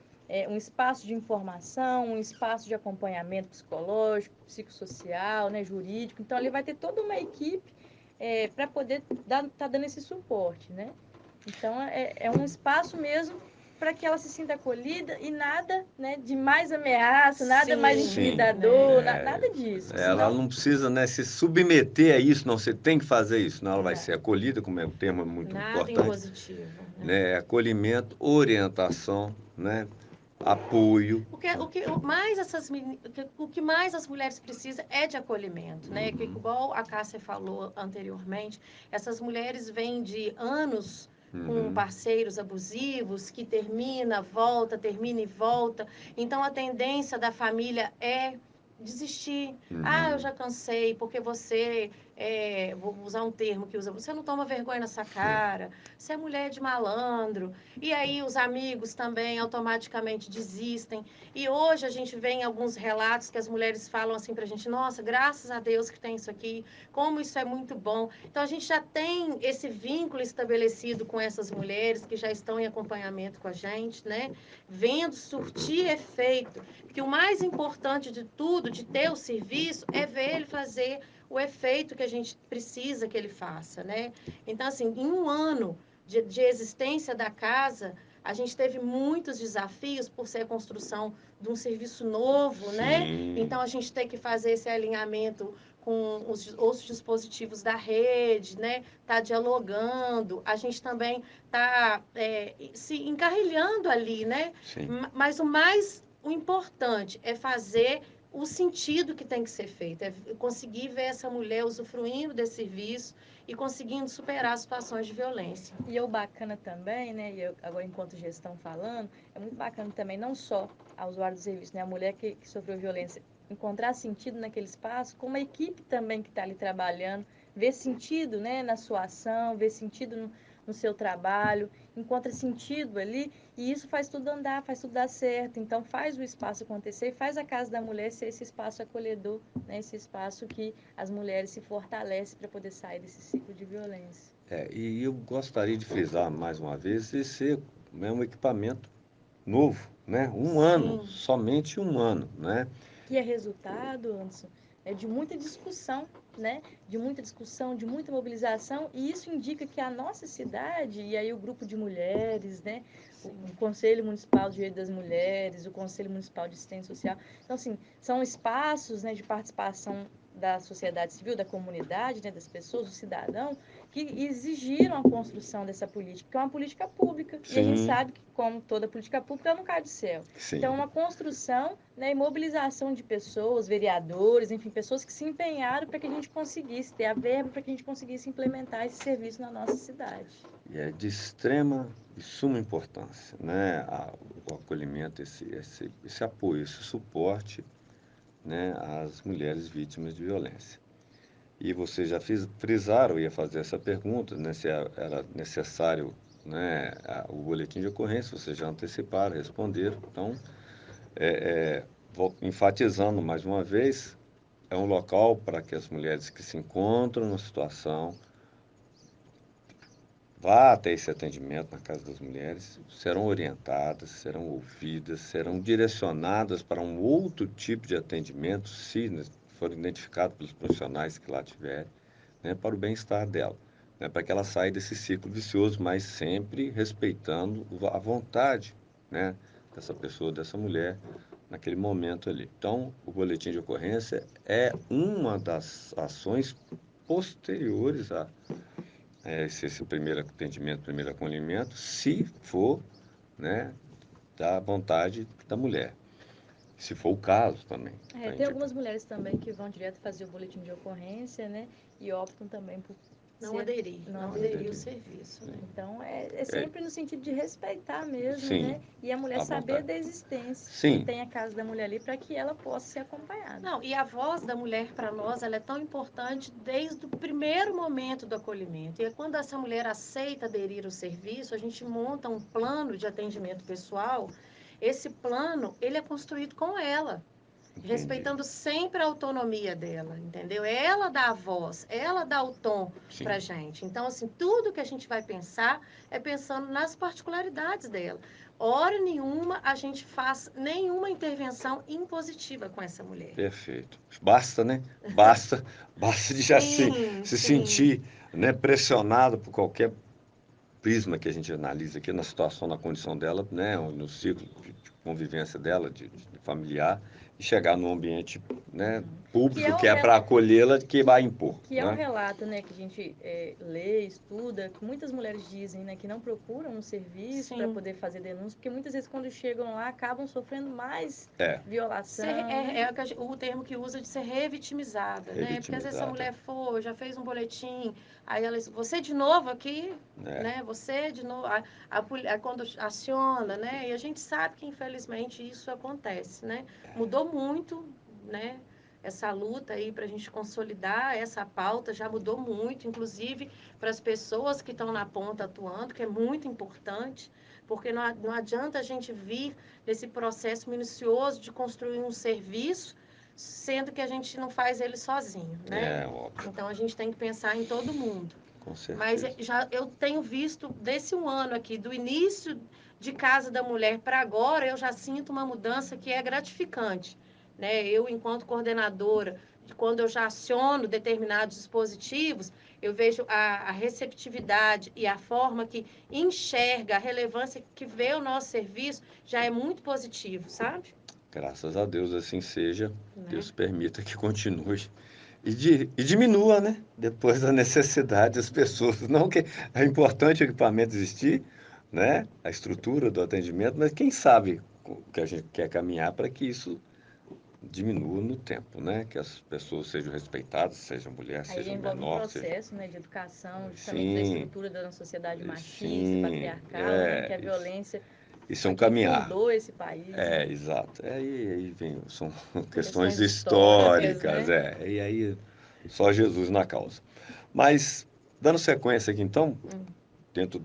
um espaço de informação, um espaço de acompanhamento psicológico, psicossocial, né, jurídico. Então, ali vai ter toda uma equipe para poder tá dando esse suporte, né? Então, é um espaço mesmo para que ela se sinta acolhida e nada, né, de mais ameaça, nada mais Sim, intimidador, né? nada disso. ela Senão, não precisa, né, se submeter a isso, não, você tem que fazer isso, não, ela vai Não. ser acolhida, como é um termo muito Nada importante, impositivo. né, acolhimento, orientação, né, apoio. O que mais as mulheres precisam é de acolhimento, né? Que, igual a Cássia falou anteriormente, essas mulheres vêm de anos com parceiros abusivos, que termina e volta. Então, a tendência da família é desistir. Ah, eu já cansei, porque vou usar um termo que usa, você não toma vergonha nessa cara, você é mulher de malandro. E aí os amigos também automaticamente desistem. E hoje a gente vê em alguns relatos que as mulheres falam assim pra gente, nossa, graças a Deus que tem isso aqui, como isso é muito bom. Então a gente já tem esse vínculo estabelecido com essas mulheres que já estão em acompanhamento com a gente, né? Vendo surtir efeito. Porque o mais importante de tudo, de ter o serviço, é ver ele fazer o efeito que a gente precisa que ele faça, né? Então, assim, em um ano de existência da casa, a gente teve muitos desafios por ser a construção de um serviço novo, né? Então, a gente tem que fazer esse alinhamento com os outros dispositivos da rede, né? Tá dialogando, a gente também tá se encarrilhando ali, né? Sim. Mas o importante é fazer o sentido que tem que ser feito, é conseguir ver essa mulher usufruindo desse serviço e conseguindo superar situações de violência. e o bacana também, né, e eu, agora enquanto gestão falando, é muito bacana também, não só a usuária do serviço, né, a mulher que sofreu violência, encontrar sentido naquele espaço, como a equipe também que está ali trabalhando, ver sentido, né, na sua ação, ver sentido no seu trabalho, encontra sentido ali, e isso faz tudo andar, faz tudo dar certo. Então, faz o espaço acontecer e faz a Casa da Mulher ser esse espaço acolhedor, né, esse espaço que as mulheres se fortalecem para poder sair desse ciclo de violência. E eu gostaria de frisar mais uma vez, esse é um equipamento novo, né? Um ano, Sim. somente um ano, né? Que é resultado, Anderson, de muita discussão, né? De muita discussão, de muita mobilização, e isso indica que a nossa cidade, e aí o grupo de mulheres, né? O Conselho Municipal de Direito das Mulheres, o Conselho Municipal de Assistência Social, então, assim, são espaços, né, de participação da sociedade civil, da comunidade, né, das pessoas, do cidadão, que exigiram a construção dessa política, que é uma política pública, e a gente Sim, sabe que, como toda política pública, ela não cai do céu. sim. Então, uma construção, né, e mobilização de pessoas, vereadores, enfim, pessoas que se empenharam para que a gente conseguisse ter a verba, para que a gente conseguisse implementar esse serviço na nossa cidade. E é de extrema e suma importância, né? O acolhimento, esse apoio, esse suporte, né, às mulheres vítimas de violência. E vocês já frisaram, eu ia fazer essa pergunta, né, se era necessário, né, o boletim de ocorrência, vocês já anteciparam, responderam. Então, enfatizando mais uma vez, é um local para que as mulheres que se encontram numa situação vá até esse atendimento na Casa das Mulheres, serão orientadas, serão ouvidas, serão direcionadas para um outro tipo de atendimento, se for identificado pelos profissionais que lá tiverem, né, para o bem-estar dela, né, para que ela saia desse ciclo vicioso, mas sempre respeitando a vontade, né, dessa pessoa, dessa mulher, naquele momento ali. Então, o boletim de ocorrência é uma das ações posteriores a esse primeiro atendimento, primeiro acolhimento, se for, né, da vontade da mulher. Se for o caso também. Tá Tem algumas indicado. mulheres também que vão direto fazer o boletim de ocorrência, né? E optam também por Não aderir o serviço, né? Então, é sempre no sentido de respeitar mesmo, Sim, né? E a mulher à saber vontade. da existência, Sim. que tem a casa da mulher ali para que ela possa ser acompanhada. Não, e a voz da mulher para nós, ela é tão importante desde o primeiro momento do acolhimento. E quando essa mulher aceita aderir ao serviço, a gente monta um plano de atendimento pessoal. Esse plano, ele é construído com ela. Entendi. Respeitando sempre a autonomia dela, entendeu? Ela dá a voz, ela dá o tom pra gente. Então, assim, tudo que a gente vai pensar é pensando nas particularidades dela. Hora nenhuma a gente faz nenhuma intervenção impositiva com essa mulher. Perfeito. Basta, né? Basta de já se sentir, né, pressionado por qualquer prisma que a gente analisa aqui na situação, na condição dela, né, no ciclo de convivência dela, de familiar, e chegar num ambiente, né, público que é para acolhê-la, que vai impor. Que é um relato, né, que a gente lê, estuda, que muitas mulheres dizem, né, que não procuram um serviço para poder fazer denúncia, porque muitas vezes quando chegam lá acabam sofrendo mais violação. O termo que usa de ser revitimizada, né? Porque às vezes essa mulher já fez um boletim, aí ela diz, você de novo aqui, né? Você de novo, quando aciona, né? E a gente sabe que infelizmente isso acontece, né? Mudou muito, né? Essa luta aí para a gente consolidar essa pauta já mudou muito, inclusive para as pessoas que estão na ponta atuando, que é muito importante, porque não adianta a gente vir nesse processo minucioso de construir um serviço, sendo que a gente não faz ele sozinho, né? Óbvio. Então a gente tem que pensar em todo mundo. Com certeza. Mas eu tenho visto desse um ano aqui, do início de Casa da Mulher para agora, eu já sinto uma mudança que é gratificante, né? Eu, enquanto coordenadora, quando eu já aciono determinados dispositivos, eu vejo a receptividade e a forma que enxerga, a relevância que vê o nosso serviço, já é muito positivo, sabe? Graças a Deus assim seja, né? Deus permita que continue. E diminua, né? Depois da necessidade das pessoas. Não que é importante o equipamento existir, né? A estrutura do atendimento, mas quem sabe que a gente quer caminhar para que isso diminua no tempo, né? Que as pessoas sejam respeitadas, seja mulher, seja menor. Aí envolve um processo, né, de educação, justamente da estrutura da sociedade machista, patriarcal, né, que a violência isso é um caminhar. Fundou esse país. Né? Exato. Aí são questões históricas, né? E aí só Jesus na causa. Mas, dando sequência aqui então, dentro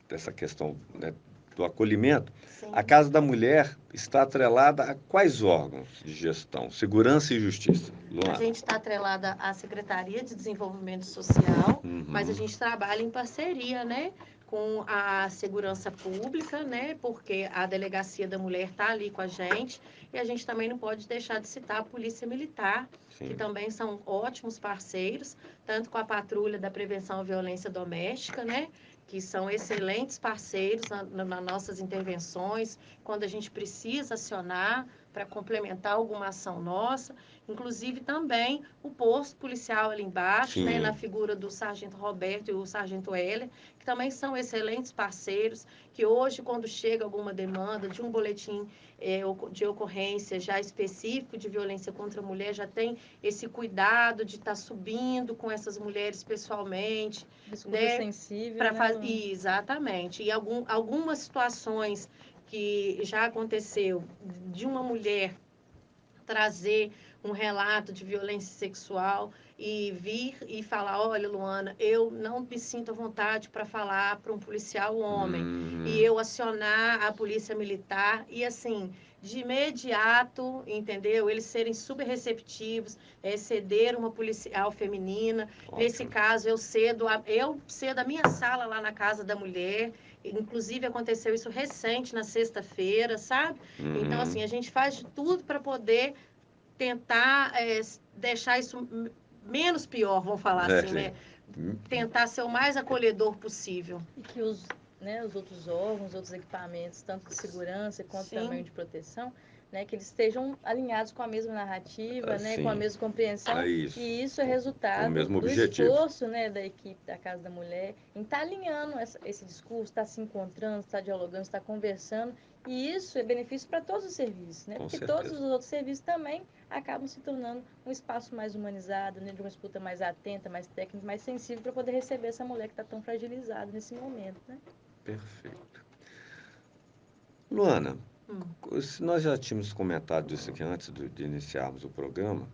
dessa questão, né, do acolhimento, a Casa da Mulher está atrelada a quais órgãos de gestão? Segurança e Justiça. Luana. A gente está atrelada à Secretaria de Desenvolvimento Social, mas a gente trabalha em parceria, né? Com a segurança pública, né? Porque a Delegacia da Mulher está ali com a gente. E a gente também não pode deixar de citar a Polícia Militar, que também são ótimos parceiros, tanto com a Patrulha da Prevenção à Violência Doméstica, né? Que são excelentes parceiros nas nossas intervenções, quando a gente precisa acionar para complementar alguma ação nossa. Inclusive também o posto policial ali embaixo, né, na figura do Sargento Roberto e o Sargento Heller, que também são excelentes parceiros, que hoje, quando chega alguma demanda de um boletim de ocorrência já específico de violência contra a mulher, já tem esse cuidado de estar subindo com essas mulheres pessoalmente. Escuta sensível, né? Exatamente. E algumas situações que já aconteceu de uma mulher trazer um relato de violência sexual e vir e falar, olha, Luana, eu não me sinto à vontade para falar para um policial homem. E eu acionar a polícia militar e, assim, de imediato, entendeu? Eles serem super receptivos, ceder uma policial feminina. Ótimo. Nesse caso, eu cedo a minha sala lá na Casa da Mulher. Inclusive, aconteceu isso recente, na sexta-feira, sabe? Então, assim, a gente faz de tudo para poder tentar deixar isso menos pior, vamos falar assim, né? Tentar ser o mais acolhedor possível. E que os outros órgãos, os outros equipamentos, tanto de segurança quanto também de proteção, né, que eles estejam alinhados com a mesma narrativa, né, com a mesma compreensão. E isso é resultado do esforço, né, da equipe da Casa da Mulher em estar alinhando esse discurso, estar se encontrando, estar dialogando, estar conversando. E isso é benefício para todos os serviços, né? Porque todos os outros serviços também acabam se tornando um espaço mais humanizado, né, de uma escuta mais atenta, mais técnica, mais sensível para poder receber essa mulher que está tão fragilizada nesse momento, né? Perfeito. Luana, se nós já tínhamos comentado isso aqui antes de iniciarmos o programa,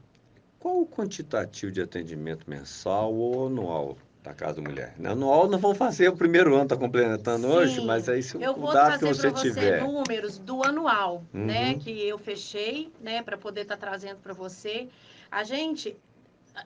qual o quantitativo de atendimento mensal ou anual da Casa da Mulher? Anual não vão fazer, o primeiro ano está completando hoje, mas aí se eu o vou dado que trazer você para você tiver. números do anual, né, que eu fechei, né, para poder estar trazendo para você. A gente,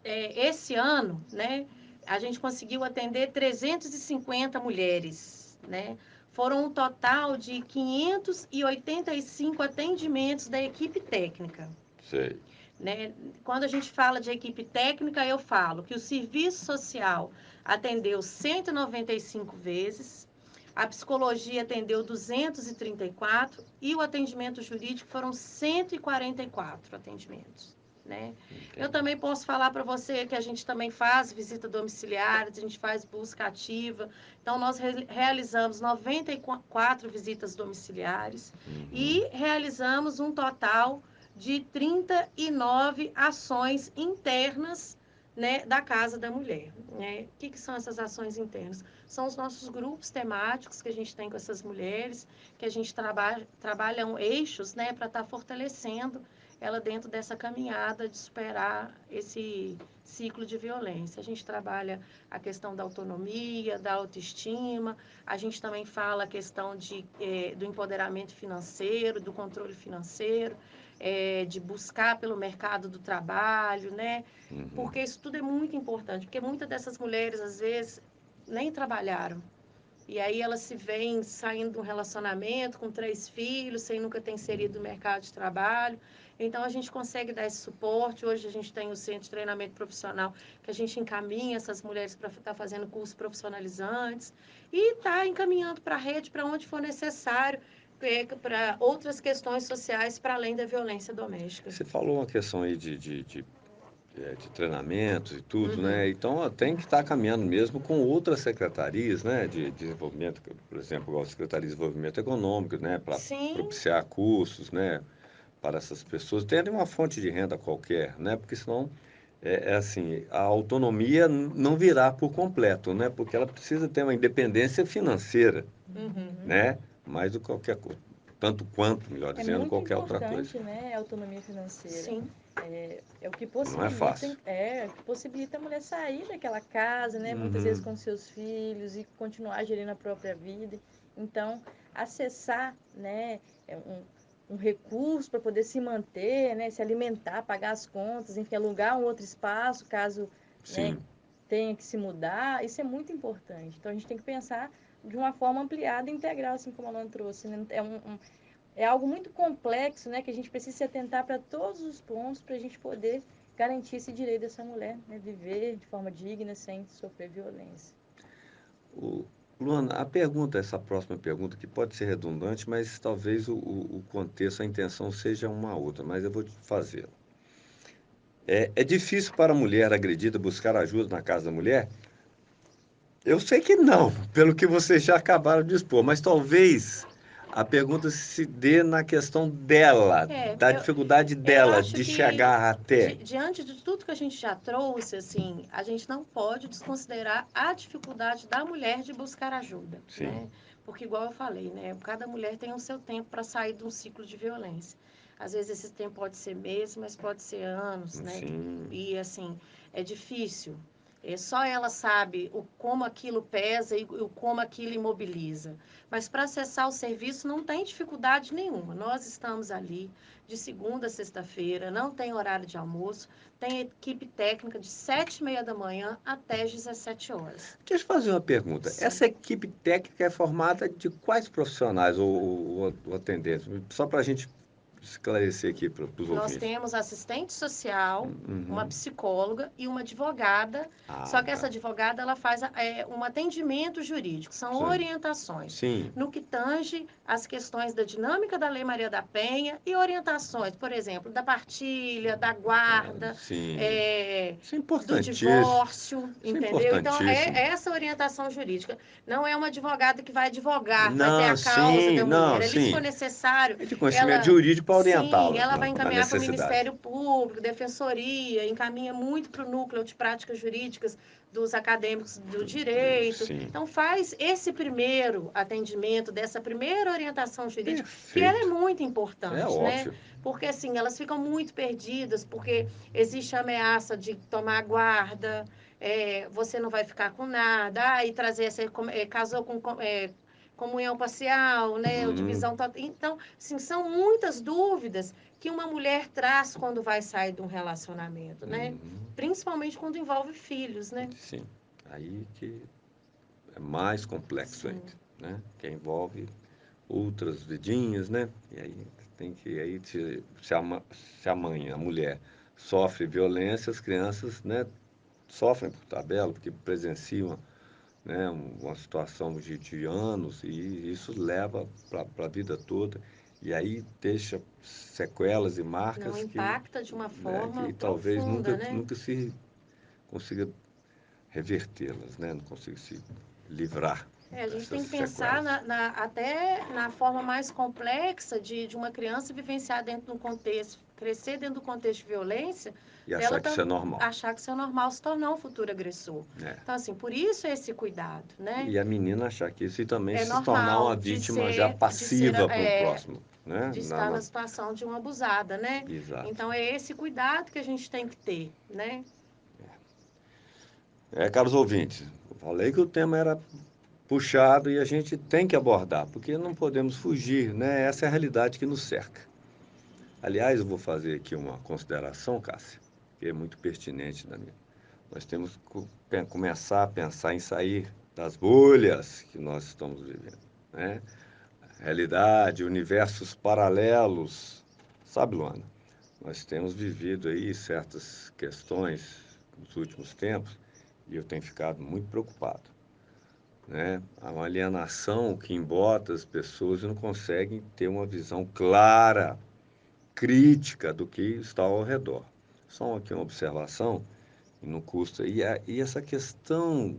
esse ano, né, a gente conseguiu atender 350 mulheres, né? Foram um total de 585 atendimentos da equipe técnica. Sei. Né? Quando a gente fala de equipe técnica, eu falo que o serviço social atendeu 195 vezes, a psicologia atendeu 234 e o atendimento jurídico foram 144 atendimentos. Né? Eu também posso falar para você que a gente também faz visita domiciliar, a gente faz busca ativa. Então, nós realizamos 94 visitas domiciliares e realizamos um total de 39 ações internas, né, da Casa da Mulher. Né? O que são essas ações internas? São os nossos grupos temáticos que a gente tem com essas mulheres, que a gente trabalha eixos, né, para estar fortalecendo ela dentro dessa caminhada de superar esse ciclo de violência. A gente trabalha a questão da autonomia, da autoestima, a gente também fala a questão do empoderamento financeiro, do controle financeiro, de buscar pelo mercado do trabalho, né? Porque isso tudo é muito importante, porque muitas dessas mulheres, às vezes, nem trabalharam. E aí elas se veem saindo de um relacionamento com 3 filhos, sem nunca ter inserido no mercado de trabalho. Então, a gente consegue dar esse suporte. Hoje, a gente tem o Centro de Treinamento Profissional, que a gente encaminha essas mulheres para estar fazendo cursos profissionalizantes e está encaminhando para a rede, para onde for necessário, para outras questões sociais, para além da violência doméstica. Você falou uma questão aí de treinamentos e tudo, né? Então, tem que estar caminhando mesmo com outras secretarias, né? De desenvolvimento, por exemplo, a Secretaria de Desenvolvimento Econômico, né? Para propiciar cursos, né? Para essas pessoas terem uma fonte de renda qualquer, né? Porque senão, assim, a autonomia não virá por completo, né? Porque ela precisa ter uma independência financeira, né? Mais do que qualquer coisa. Tanto quanto, melhor dizendo, qualquer outra coisa. É muito importante, né, a autonomia financeira. Sim. É o que possibilita, não é fácil. É o que possibilita a mulher sair daquela casa, né, muitas vezes com seus filhos e continuar gerindo a própria vida. Então, acessar, né, um recurso para poder se manter, né, se alimentar, pagar as contas, enfim, alugar um outro espaço caso, né, tenha que se mudar, isso é muito importante. Então, a gente tem que pensar de uma forma ampliada e integral, assim como a Luana trouxe, né? É algo muito complexo, né, que a gente precisa se atentar para todos os pontos para a gente poder garantir esse direito dessa mulher, né, viver de forma digna sem sofrer violência. Luana, essa próxima pergunta, que pode ser redundante, mas talvez o contexto, a intenção seja uma outra, mas eu vou fazer. É difícil para a mulher agredida buscar ajuda na Casa da Mulher? Eu sei que não, pelo que vocês já acabaram de expor, mas talvez a pergunta se dê na questão dela, da dificuldade dela de chegar até. Diante de tudo que a gente já trouxe, assim, a gente não pode desconsiderar a dificuldade da mulher de buscar ajuda, né? Porque, igual eu falei, né? Cada mulher tem o seu tempo para sair de um ciclo de violência. Às vezes esse tempo pode ser meses, mas pode ser anos, né? Sim. E assim, é difícil. Só ela sabe como aquilo pesa e como aquilo imobiliza. Mas para acessar o serviço não tem dificuldade nenhuma. Nós estamos ali de segunda a sexta-feira, não tem horário de almoço, tem equipe técnica de 7h30 da manhã até às 17 horas. Deixa eu fazer uma pergunta. Sim. Essa equipe técnica é formada de quais profissionais ou atendentes? Só para a gente esclarecer aqui para os Nós ouvintes. temos assistente social, uma Uhum. psicóloga e uma advogada. Só que essa Tá. advogada ela faz um atendimento jurídico, são Sim. orientações Sim. no que tange as questões da dinâmica da Lei Maria da Penha e orientações, por exemplo, da partilha, da guarda, Sim. Isso é do importantíssimo. divórcio, Isso é entendeu? Então, importantíssimo. essa orientação jurídica. Não é uma advogada que vai advogar, vai ter Não, a causa sim, da não, mulher. Ali, se for sim. necessário, É de conhecimento ela, jurídico para sim, orientá-la ela vai na encaminhar para o necessidade. Ministério Público, Defensoria, encaminha muito para o núcleo de práticas jurídicas dos acadêmicos do direito. Sim. Então, faz esse primeiro atendimento, dessa primeira orientação jurídica, que ela é Perfeito. muito É importante, né? óbvio. Porque, assim, elas ficam muito perdidas, porque existe a ameaça de tomar a guarda, você não vai ficar com nada, e trazer essa, casou com comunhão parcial, né, ou divisão total. Então, assim, são muitas dúvidas que uma mulher traz quando vai sair de um relacionamento, né? Principalmente quando envolve filhos, né? Sim. Aí que é mais complexo Sim. ainda, né? Que envolve outras vidinhas, né? E aí tem que aí se a mãe, a mulher sofre violência, as crianças, né, sofrem por tabela, porque presenciam, né, uma situação de anos e isso leva para a vida toda e aí deixa sequelas e Não marcas impacta de uma né, forma que talvez profunda, né? nunca se consiga revertê-las, né? Não consiga se livrar A gente dessas tem que pensar sequelas. até na forma mais complexa de uma criança vivenciar dentro de um contexto, crescer dentro do contexto de violência, E dela achar que isso é normal. achar que isso é normal, se tornar um futuro agressor. É. Então, assim, por isso esse cuidado, né? E a menina achar que isso e também É se tornar uma normal vítima já passiva para um próximo. Né? de estar na situação de uma abusada, né? Exato. Então, é esse cuidado que a gente tem que ter, né? Caros ouvintes, eu falei que o tema era puxado e a gente tem que abordar, porque não podemos fugir, né? Essa é a realidade que nos cerca. Aliás, eu vou fazer aqui uma consideração, Cássia, que é muito pertinente na minha. Nós temos que começar a pensar em sair das bolhas que nós estamos vivendo, né? Realidade, universos paralelos. Sabe, Luana, nós temos vivido aí certas questões nos últimos tempos e eu tenho ficado muito preocupado, né? Há uma alienação que embota as pessoas e não conseguem ter uma visão clara, crítica do que está ao redor. Só aqui uma observação, e não custa. E essa questão,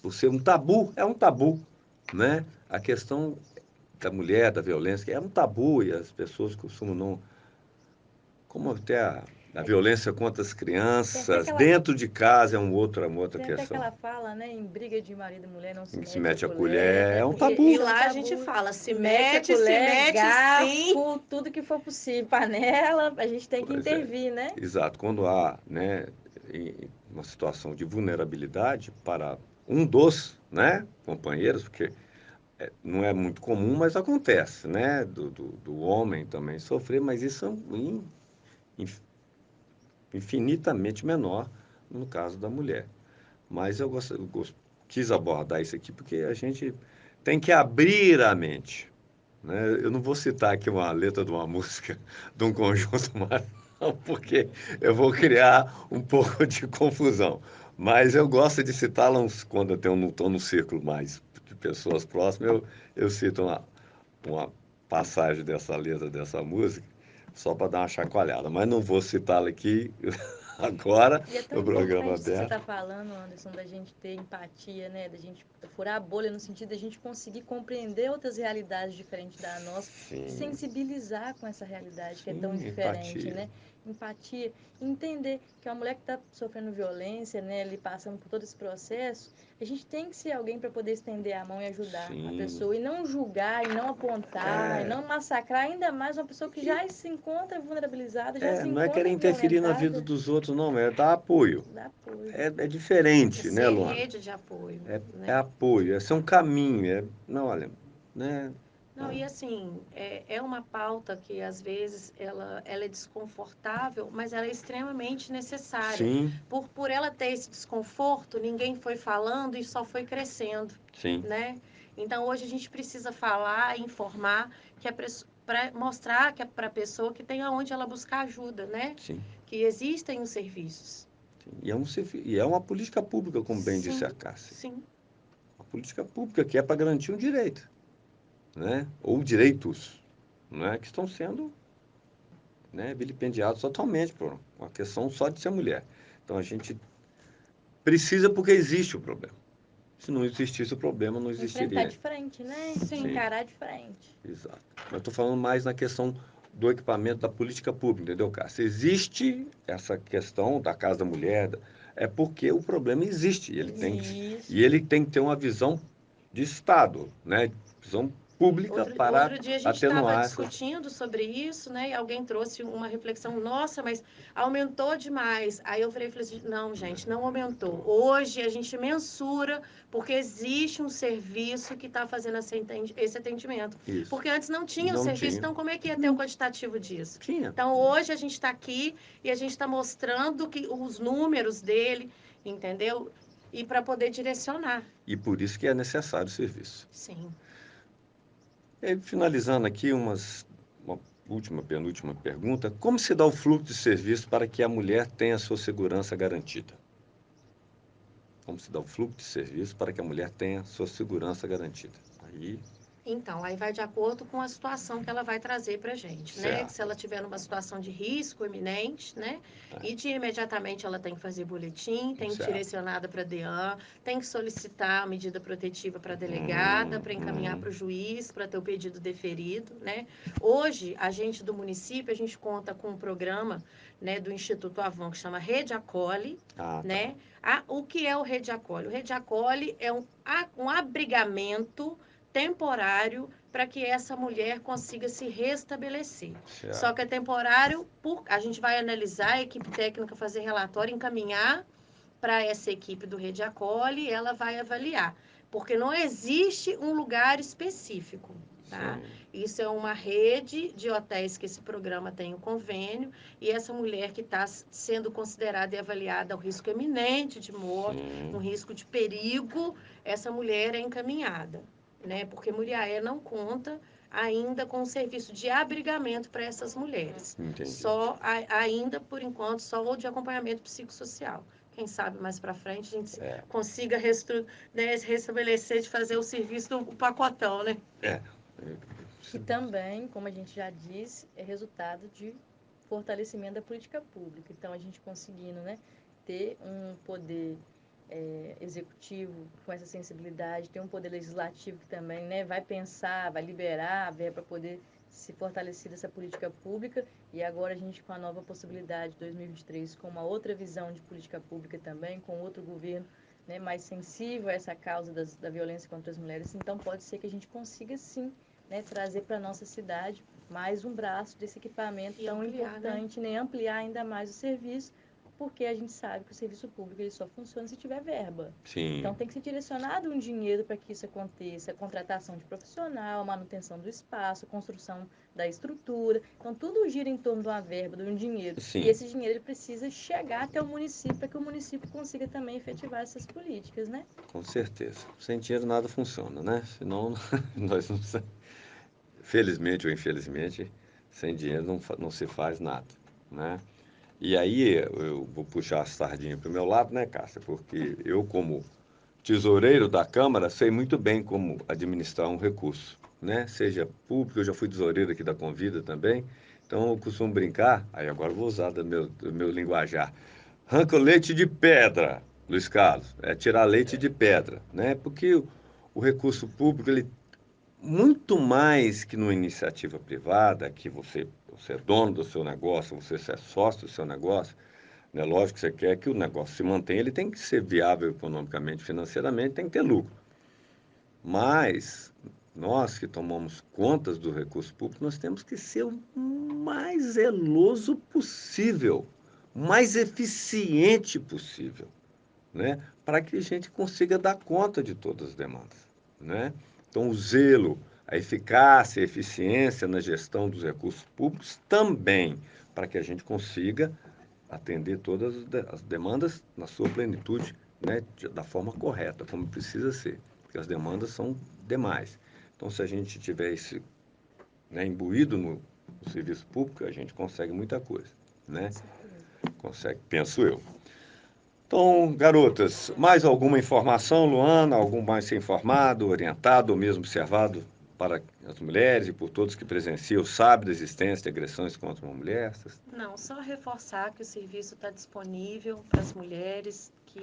por ser um tabu, é um tabu, né? A questão da mulher, da violência, que é um tabu e as pessoas costumam não... Como até a violência contra as crianças, dentro de casa é uma outra Tem questão. até aquela fala, né? Em briga de marido e mulher não se Se mete a mete a colher, colher, né? é um Porque tabu. E isso é um lá a tabu. gente fala, se Mete a colher, mete garfo, sim. tudo que for possível. Panela, a gente tem que Pois é. intervir, né? Exato. Quando há, né, uma situação de vulnerabilidade para um dos, né, companheiros, porque não é muito comum, mas acontece, né, do homem também sofrer, mas isso é infinitamente menor no caso da mulher. Mas quis abordar isso aqui porque a gente tem que abrir a mente, né? Eu não vou citar aqui uma letra de uma música de um conjunto, não, porque eu vou criar um pouco de confusão. Mas eu gosto de citá-las quando eu não estou no círculo mais de pessoas próximas, eu cito uma passagem dessa letra, dessa música, só para dar uma chacoalhada. Mas não vou citá-la aqui agora, E é tão no programa importante isso que você aberto. está falando, Anderson, da gente ter empatia, né? Da gente furar a bolha no sentido da gente conseguir compreender outras realidades diferentes da nossa, Sim. sensibilizar com essa realidade que é tão Sim, diferente, empatia. né? empatia, entender que uma mulher que está sofrendo violência, né, ali passando por todo esse processo, a gente tem que ser alguém para poder estender a mão e ajudar a Sim. pessoa, e não julgar, e não apontar, e não massacrar, ainda mais uma pessoa que já se encontra vulnerabilizada, já se Não é querer encontra interferir na vida violentada. dos outros, não, é dar apoio. Dá apoio. É diferente, né, Ser Luana? rede de apoio, É né? apoio, é ser um caminho. Não, olha, né? Não, e assim, é uma pauta que às vezes ela é desconfortável, mas ela é extremamente necessária. Sim, Por ela ter esse desconforto, ninguém foi falando e só foi crescendo, sim, né? Então hoje a gente precisa falar, informar, que para mostrar que é para a pessoa que tem aonde ela buscar ajuda, né? sim. Que existem os serviços. E é uma política pública, como bem disse a Sim, Cássia. sim. Uma política pública que é para garantir um direito, né? Ou direitos, né? Que estão sendo, né, vilipendiados totalmente por uma questão só de ser mulher. Então a gente precisa porque existe o problema. Se não existisse o problema, não Enfrentar existiria. de frente, né? Sim. Encarar de frente. Exato. Eu estou falando mais na questão do equipamento da política pública, entendeu, Cássio? Existe essa questão da Casa da Mulher, é porque o problema existe. E ele tem que ter uma visão de Estado, né? Visão pública para Outro dia a gente estava atenuar essas. discutindo sobre isso, né? E alguém trouxe uma reflexão, nossa, mas aumentou demais. Aí eu falei assim, não, gente, não aumentou. Hoje a gente mensura porque existe um serviço que está fazendo esse atendimento. Isso. Porque antes não tinha o Não serviço, tinha. então como é que ia ter o quantitativo disso? Tinha. Então hoje a gente está aqui e a gente está mostrando que os números dele, entendeu? E para poder direcionar. E por isso que é necessário o serviço. Sim. E aí, finalizando aqui, uma última, penúltima pergunta. Como se dá o fluxo de serviço para que a mulher tenha a sua segurança garantida? Como se dá o fluxo de serviço para que a mulher tenha a sua segurança garantida? Aí, Então, aí vai de acordo com a situação que ela vai trazer para a gente, né? Que certo. se ela tiver numa situação de risco iminente, né? E de imediatamente ela tem que fazer boletim, tem que Certo. direcionada para a DEAN, tem que solicitar a medida protetiva para a delegada, para encaminhar para o juiz, para ter o pedido deferido, né? Hoje, a gente do município, a gente conta com um programa, né, do Instituto Avon que chama Rede Acolhe, né? O que é o Rede Acolhe? O Rede Acolhe é um abrigamento temporário para que essa mulher consiga se restabelecer. Certo. Só que é temporário, a gente vai analisar, a equipe técnica fazer relatório, encaminhar para essa equipe do Rede Acolhe e ela vai avaliar. Porque não existe um lugar específico, tá? Sim. Isso é uma rede de hotéis que esse programa tem um convênio e essa mulher que está sendo considerada e avaliada ao risco eminente de morte, um risco de perigo, essa mulher é encaminhada, né? Porque Muriaé não conta ainda com o serviço de abrigamento para essas mulheres. Entendi. Só ainda por enquanto só o de acompanhamento psicossocial. Quem sabe mais para frente a gente consiga né, restabelecer de fazer o serviço do pacotão, né? Que também, como a gente já disse, é resultado de fortalecimento da política pública. Então, a gente conseguindo, né, ter um poder executivo com essa sensibilidade, ter um poder legislativo que também, né, vai pensar, vai liberar a verba para poder se fortalecer dessa política pública, e agora a gente com a nova possibilidade de 2023, com uma outra visão de política pública também, com outro governo, né, mais sensível a essa causa da violência contra as mulheres, então pode ser que a gente consiga sim, né, trazer para a nossa cidade mais um braço desse equipamento tão importante, né, ampliar ainda mais o serviço, porque a gente sabe que o serviço público ele só funciona se tiver verba. Sim. Então tem que ser direcionado um dinheiro para que isso aconteça, contratação de profissional, manutenção do espaço, construção da estrutura. Então tudo gira em torno de uma verba, de um dinheiro. Sim. E esse dinheiro ele precisa chegar até o município para que o município consiga também efetivar essas políticas, né? Com certeza. Sem dinheiro nada funciona, né? Senão nós não. Felizmente ou infelizmente, sem dinheiro não se faz nada, né? E aí eu vou puxar a sardinha para o meu lado, né, Cássia? Porque eu, como tesoureiro da Câmara, sei muito bem como administrar um recurso, né? Seja público, eu já fui tesoureiro aqui da Convida também, então eu costumo brincar, aí agora eu vou usar do meu linguajar, arranca leite de pedra, Luiz Carlos, é tirar leite de pedra, né? Porque o recurso público, ele muito mais que numa iniciativa privada, que você é dono do seu negócio, você é sócio do seu negócio, né? Lógico que você quer que o negócio se mantenha, ele tem que ser viável economicamente, financeiramente, tem que ter lucro. Mas nós que tomamos contas do recurso público, nós temos que ser o mais zeloso possível, o mais eficiente possível, né? Para que a gente consiga dar conta de todas as demandas, né? Então, o zelo, a eficácia, a eficiência na gestão dos recursos públicos também, para que a gente consiga atender todas as demandas na sua plenitude, né, da forma correta, como precisa ser, porque as demandas são demais. Então, se a gente tiver esse, né, imbuído no serviço público, a gente consegue muita coisa, né? Consegue, penso eu. Então, garotas, mais alguma informação, Luana? Algum mais ser informado, orientado ou mesmo observado para as mulheres e por todos que presenciam, sabe da existência de agressões contra uma mulher? Não, só reforçar que o serviço está disponível para as mulheres que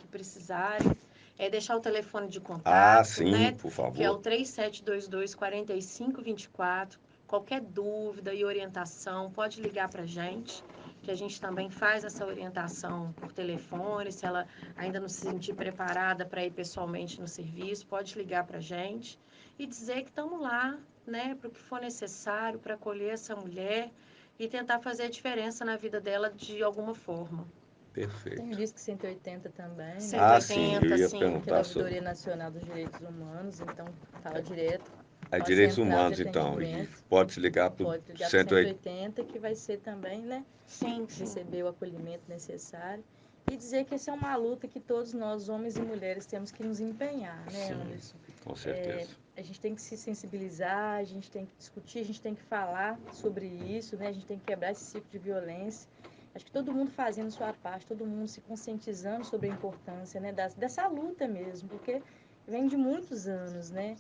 precisarem. É deixar o telefone de Ah, contato, sim, né? por Que é o favor. 3722-4524. Qualquer dúvida e orientação, pode ligar para a gente, que a gente também faz essa orientação por telefone. Se ela ainda não se sentir preparada para ir pessoalmente no serviço, pode ligar para a gente e dizer que estamos lá, né? Para o que for necessário para acolher essa mulher e tentar fazer a diferença na vida dela de alguma forma. Tem o Perfeito. Disque 180 também, né? Ah, sim, eu 180, ia sim. Que é da perguntar sobre Ouvidoria Nacional dos Direitos Humanos, então fala direto com a direitos central de humanos, então, e atendimento. pode se ligar para o Pode ligar para o 180. 180, que vai ser também, né? Sim, sim. Receber o acolhimento necessário. E dizer que essa é uma luta que todos nós, homens e mulheres, temos que nos empenhar, né, Sim, Anderson? com certeza. A gente tem que se sensibilizar, a gente tem que discutir, a gente tem que falar sobre isso, né? A gente tem que quebrar esse ciclo de violência. Acho que todo mundo fazendo sua parte, todo mundo se conscientizando sobre a importância, né, dessa luta mesmo, porque vem de muitos anos, né?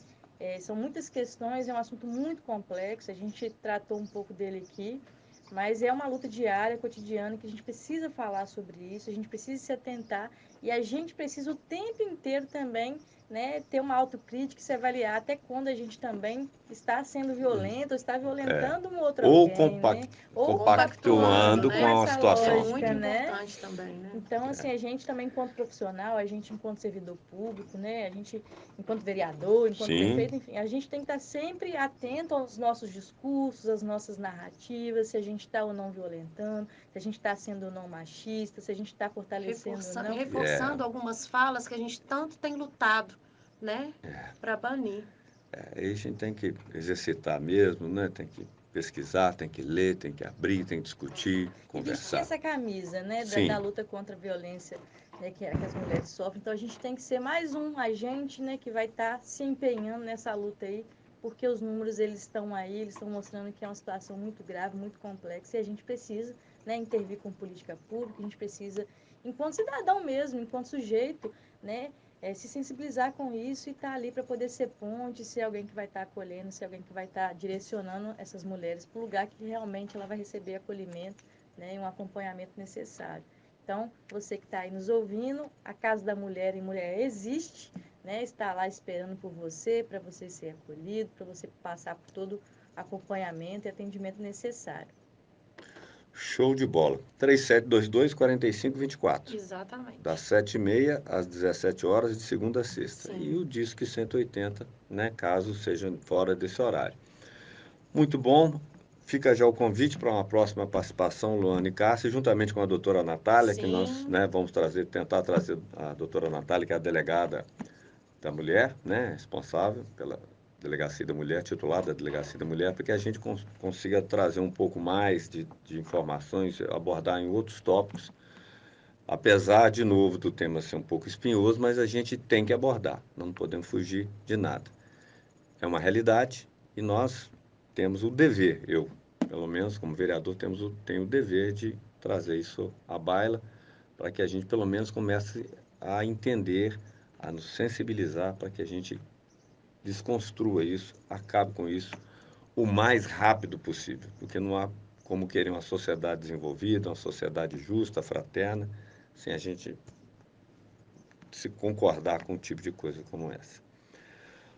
São muitas questões, é um assunto muito complexo, a gente tratou um pouco dele aqui, mas é uma luta diária, cotidiana, que a gente precisa falar sobre isso, a gente precisa se atentar e a gente precisa o tempo inteiro também, né, ter uma autocrítica e se avaliar até quando a gente também está sendo violento, ou está violentando um outro Ou alguém, né? Ou Compactuando, compactuando com com né? a essa Que é situação. muito lógica, né? importante também, né? Então, assim, a gente também, enquanto profissional, a gente, enquanto servidor público, né? A gente, enquanto vereador, enquanto Sim, prefeito, enfim, a gente tem que estar sempre atento aos nossos discursos, às nossas narrativas, se a gente está ou não violentando, se a gente está sendo ou não machista, se a gente está fortalecendo ou não. Reforçando algumas falas que a gente tanto tem lutado, né? Para banir. aí a gente tem que exercitar mesmo, né? Tem que pesquisar, tem que ler, tem que abrir, tem que discutir, E vestir conversar. essa camisa, né, da Sim, luta contra a violência, né, que as mulheres sofrem. Então a gente tem que ser mais um agente, né, que vai estar se empenhando nessa luta aí, porque os números eles estão aí, eles estão mostrando que é uma situação muito grave, muito complexa e a gente precisa, né, intervir com política pública, a gente precisa, enquanto cidadão mesmo, enquanto sujeito, né, se sensibilizar com isso e estar ali para poder ser ponte, ser alguém que vai estar acolhendo, ser alguém que vai estar direcionando essas mulheres para o lugar que realmente ela vai receber acolhimento, né, e um acompanhamento necessário. Então, você que está aí nos ouvindo, a Casa da Mulher e Mulher existe, né, está lá esperando por você, para você ser acolhido, para você passar por todo acompanhamento e atendimento necessário. show de bola. 3722-4524. Exatamente. Das 7h30 às 17 horas, de segunda a sexta. Sim. E o Disque 180, né, caso seja fora desse horário. Muito bom. Fica já o convite para uma próxima participação, Luana e Cássia, juntamente com a doutora Natália, que nós, Sim. né, vamos tentar trazer a doutora Natália, que é a delegada da mulher, né, responsável pela Delegacia da Mulher, titular da Delegacia da Mulher, para que a gente consiga trazer um pouco mais de informações, abordar em outros tópicos, apesar, de novo, do tema ser um pouco espinhoso, mas a gente tem que abordar, não podemos fugir de nada. É uma realidade e nós temos o dever, eu, pelo menos como vereador, tenho o dever de trazer isso à baila para que a gente pelo menos comece a entender, a nos sensibilizar para que a gente desconstrua isso, acabe com isso o mais rápido possível, porque não há como querer uma sociedade desenvolvida, uma sociedade justa, fraterna, sem a gente se concordar com um tipo de coisa como essa.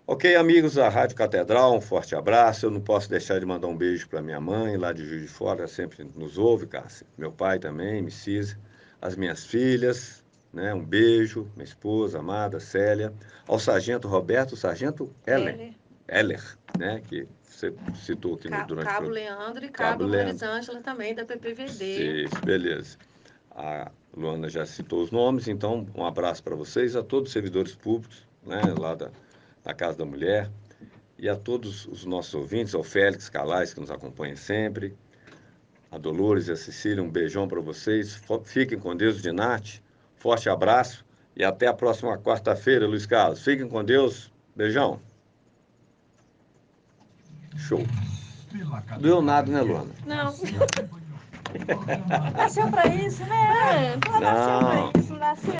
Ok, amigos da Rádio Catedral, um forte abraço. Eu não posso deixar de mandar um beijo para minha mãe, lá de Juiz de Fora, sempre nos ouve, Cássia. Meu pai também, Mrs. As minhas filhas, né? Um beijo, minha esposa amada, Célia. Ao sargento Roberto, sargento Heller, né? Que você citou aqui durante o Cabo programa. Leandro e Cabo Cabo Leandro. Lorizângela também, da PPVD. Isso, beleza. A Luana já citou os nomes, então um abraço para vocês, a todos os servidores públicos, né, lá da Casa da Mulher, e a todos os nossos ouvintes, ao Félix Calais, que nos acompanha sempre, a Dolores e a Cecília, um beijão para vocês. Fiquem com Deus, Dinarte. Forte abraço e até a próxima quarta-feira, Luiz Carlos. Fiquem com Deus. Beijão. Show. Doeu nada, né, Luana? Não. Nasceu pra isso, né? Nasceu pra Não. isso, nasceu.